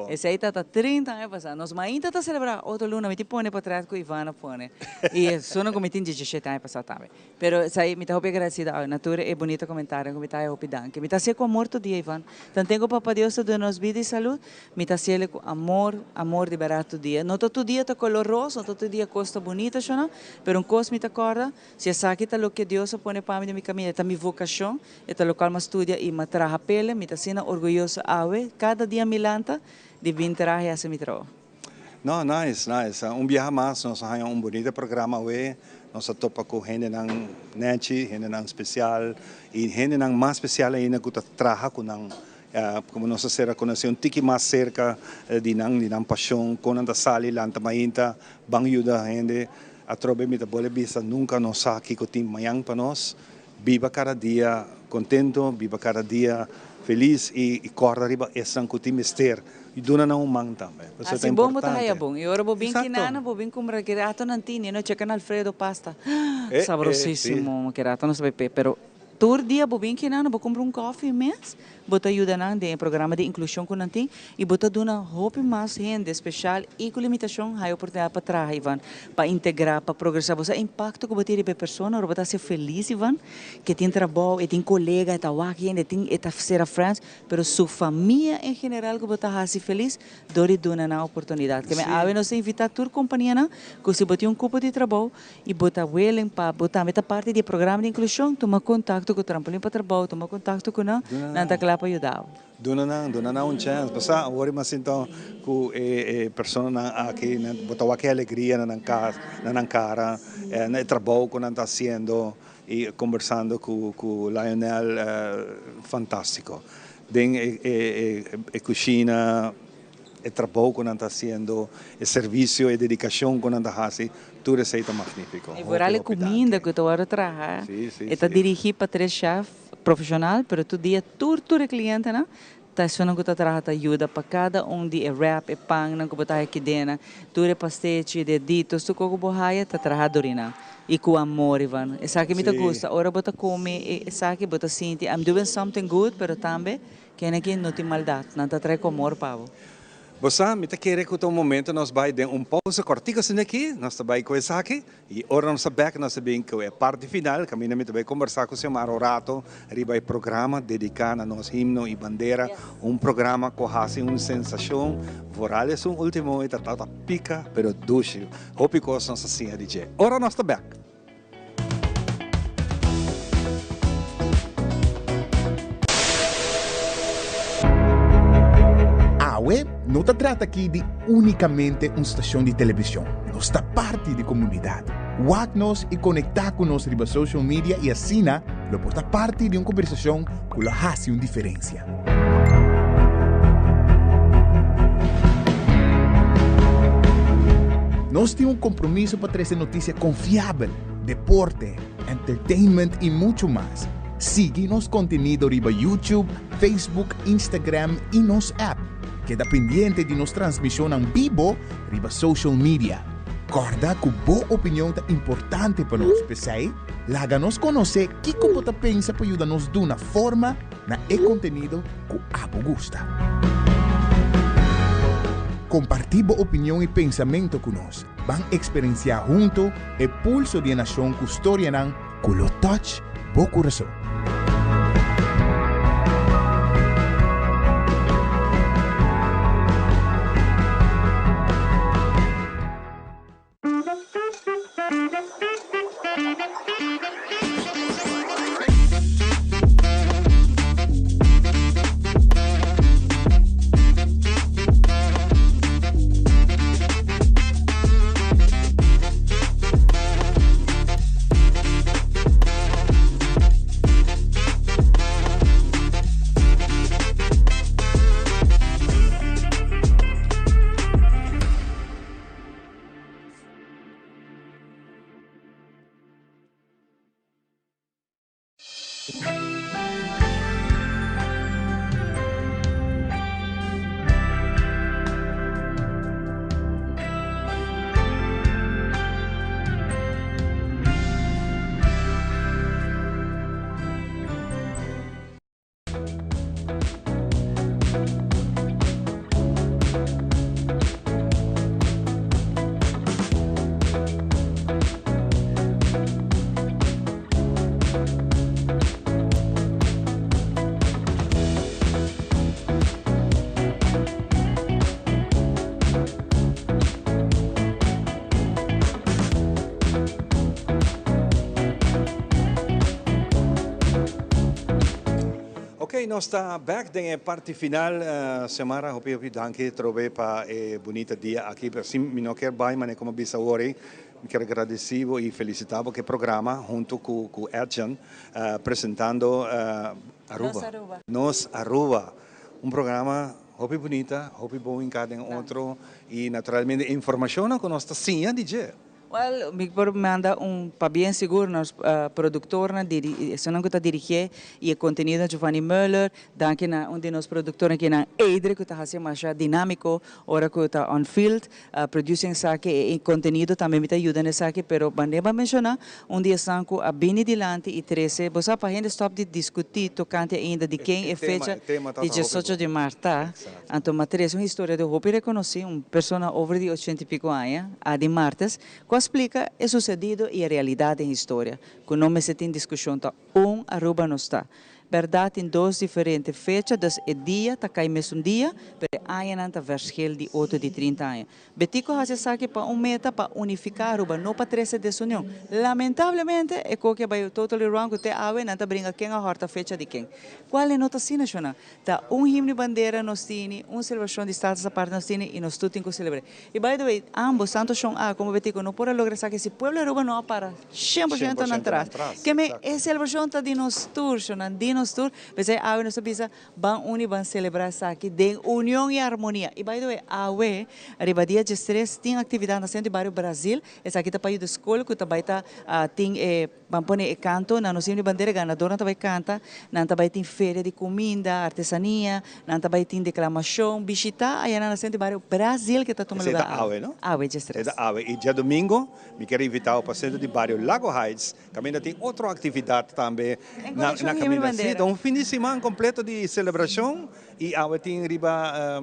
Esse aí está 30 anos passando. Nós ainda está celebrando outro luna, me põe para trás com Ivana põe. E só não cometi 17 anos passado também. Pero sai me está muito agradecida. A natura é bonita comentário, me está opidando. Me está sendo com amor todo dia, Ivan. Então tenho para Deus de nos vida e saúde. Me está sendo com amor de barato dia. Não todo dia está coloroso, não todo dia costa bonita, não. Pero coisa me está acorda. Se essa aqui está o que Deus põe para mim de minha caminho, está minha vocação, está local me estudia e me traga pele, me está sendo orgulhoso ave. Cada dia me lanta. De vir trabalhar esse metrô. Não, nice. Viagem mais, nós temos bonito programa hoje. Nós topa com gente não net, gente não especial e gente não mais especial ainda que trabalha com não como nós será conhecer tiki mais cerca de não paixão, com a sala lá também tá bang ajuda a gente a trobe me bole bisa nunca nos sabe que o time manhã para nós viva cada dia contento, viva cada dia feliz e corda riba essa com o time ester e dona não mang também. Assim bom botar aí bom. E agora vou vir que nana, vou vir com rato nantini, no checa Alfredo pasta. Sabrosíssimo, que rato não sabe pero todo dia vou vir que nana, vou comprar coffee mês, botar ajuda na de programa de inclusão com nanti e botar dona roupa mais gente especial e com limitação há oportunidade para trás, Ivan, para integrar, para progressar, você impacto que botar de pessoa, ou botar ser feliz, Ivan, que tem trabalho, e tem colega, está aqui, e tem está ser a friends, pero sua família em geral que botar ser feliz, dori dona na oportunidade. Que me ave nós invitar toda companhia na, que se botar grupo de trabalho e botar willing para botar meta parte do programa de inclusão, tomar contato com o trampolim para trabalho, tomar contato com na para ajudar. Dona não chance. Basta agora mas então com pessoa aqui botar aqui alegria na cara, no trabalho que está fazendo e conversando com Lionel fantástico. Den cozinha, o trabalho que está fazendo, o serviço e dedicação que está fazendo, tudo isso é magnífico. E por ali comida que tu agora trabalha, está dirigido para 3 chefs profissional, pero tu dia tur cliente na tá só não que tá trabalhando ajuda para cada de wrap e pão não que botar aqui dentro, tur pastete de ditos, tu coco borraia tá trabalhando na e com amor, Ivan. Essa que me gusta, ora bota come, essa que bota sinti, I'm doing something good, pero também que não tem maldade, não tá trai com amor, pavo. Você me quer que o momento nós vai dar pausa cortica assim aqui, nós vai com essa aqui e agora nós back nós bem que é parte final, caminho me vai conversar com o senhor Rato, riba programa dedicado a nosso himno e bandeira, programa que faz uma sensação, vorales último e tá pica, pero duche, hope que nós assim a DJ. Agora nós back. AWE não se trata aqui de unicamente uma estação de televisão. Nós está parte da comunidade. Wag-nos e conectar com nós riba social media e assim, lo porta parte de uma conversação que faz uma diferença. Nós temos compromisso para trazer notícia confiável, deporte, entertainment e muito mais. Sigue nos contenido riba YouTube, Facebook, Instagram e nos app. Queda pendiente de nos transmissão em vivo riba social media. Corda que boa opinião é importante para nós, pessoal. Laga-nos conhecer o que você pensa para ajudar-nos de uma forma na conteúdo que abo gusta. Compartir boa opinião e pensamento conosco. Vamos experienciar junto o pulso de nação que história com o touch do coração. Ok, nós está back na parte final. Semana, hopi danke trove para bonita dia aqui. Assim, me não quero bem, mas como bisa hoje, me quero agradecer e felicitar porque programa junto com Edson apresentando Aruba. Nos Aruba. Programa hopi bonita, hopi bom em cada outro e naturalmente informação que nós está sim, DJ. Well, me manda para bem seguro nos produtor na se não está dirigir e o conteúdo Giovanni Müller, danke na de nos produtores que na Eidre que está fazendo mais dinâmico, ora que está on field, producing saque e conteúdo também me ajuda nessa saque, pero bandeba mencionar dia sanco a bem dilante e 13, você para gente stop de discutir tocante ainda de quem é fecha de 18 de março, então matriz uma história de Hopi reconheci pessoa over de 80 e pico anos, a de martes, explica o sucedido e a realidade em história. Que não me se tem discussão, Aruba não está. Verdade em duas diferentes fechas, dus o dia está cai mesmo dia, pero aí não está verschil de 8 de 30 anos. Betico hace saque para meta para unificar Aruba, não para 13 de união. Lamentavelmente, é que vai totally wrong, que te ave não está brinca quem a horta fecha de quem. Qual é nota sina chona? Tá himno de bandeira nos tini, celebração de estado essa parte nos tini e nos tudo que celebrar. E by the way, ambos tanto chon como Betico não pode lograr saque se pueblo Aruba não para 100% na atrás. Que me é celebração tá de nos tour, chona, de nos tour, você a nos bisa ban celebrar saque de união e harmonia. E by the way, awe arriba dia de stress tem atividade na centro de bairro Brasil, essa aqui tá para ir da escola que tá vai tá tem bampone canto na nossa bandeira ganadora tá vai canta, na tá vai tem feira de comida, artesania, na tá vai tem declamação, visita aí na centro de bairro Brasil que tá tomando lugar. É awe, não? Awe de stress. É awe. E dia domingo, me quero invitar para o centro de bairro Lago Heights, também tem outra atividade também na caminho então, fim de semana completo de celebração e a tem riba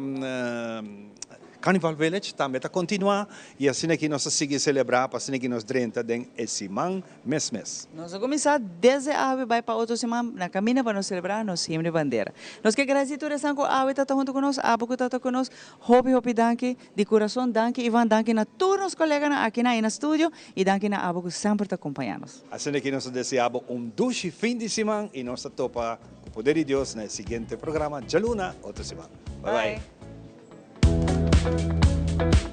Carnival Village também está continuar e assim que nós seguimos celebrar, assim que nós drenta den esse man mês. Nós vamos começar desde a ave vai para outra semana na caminho para nós celebrar nos himno de bandeira. Nós que agradecer sanco a ave está junto conosco, a abo que está conosco, hopi danke de coração danke Ivan danke na todos os colegas aqui na estúdio e danke na abo que sempre está acompanhando. Assim que nós desejamos dulce fim de semana e nós topa com o poder de Deus no seguinte programa, Jaluna, outra semana. Bye bye.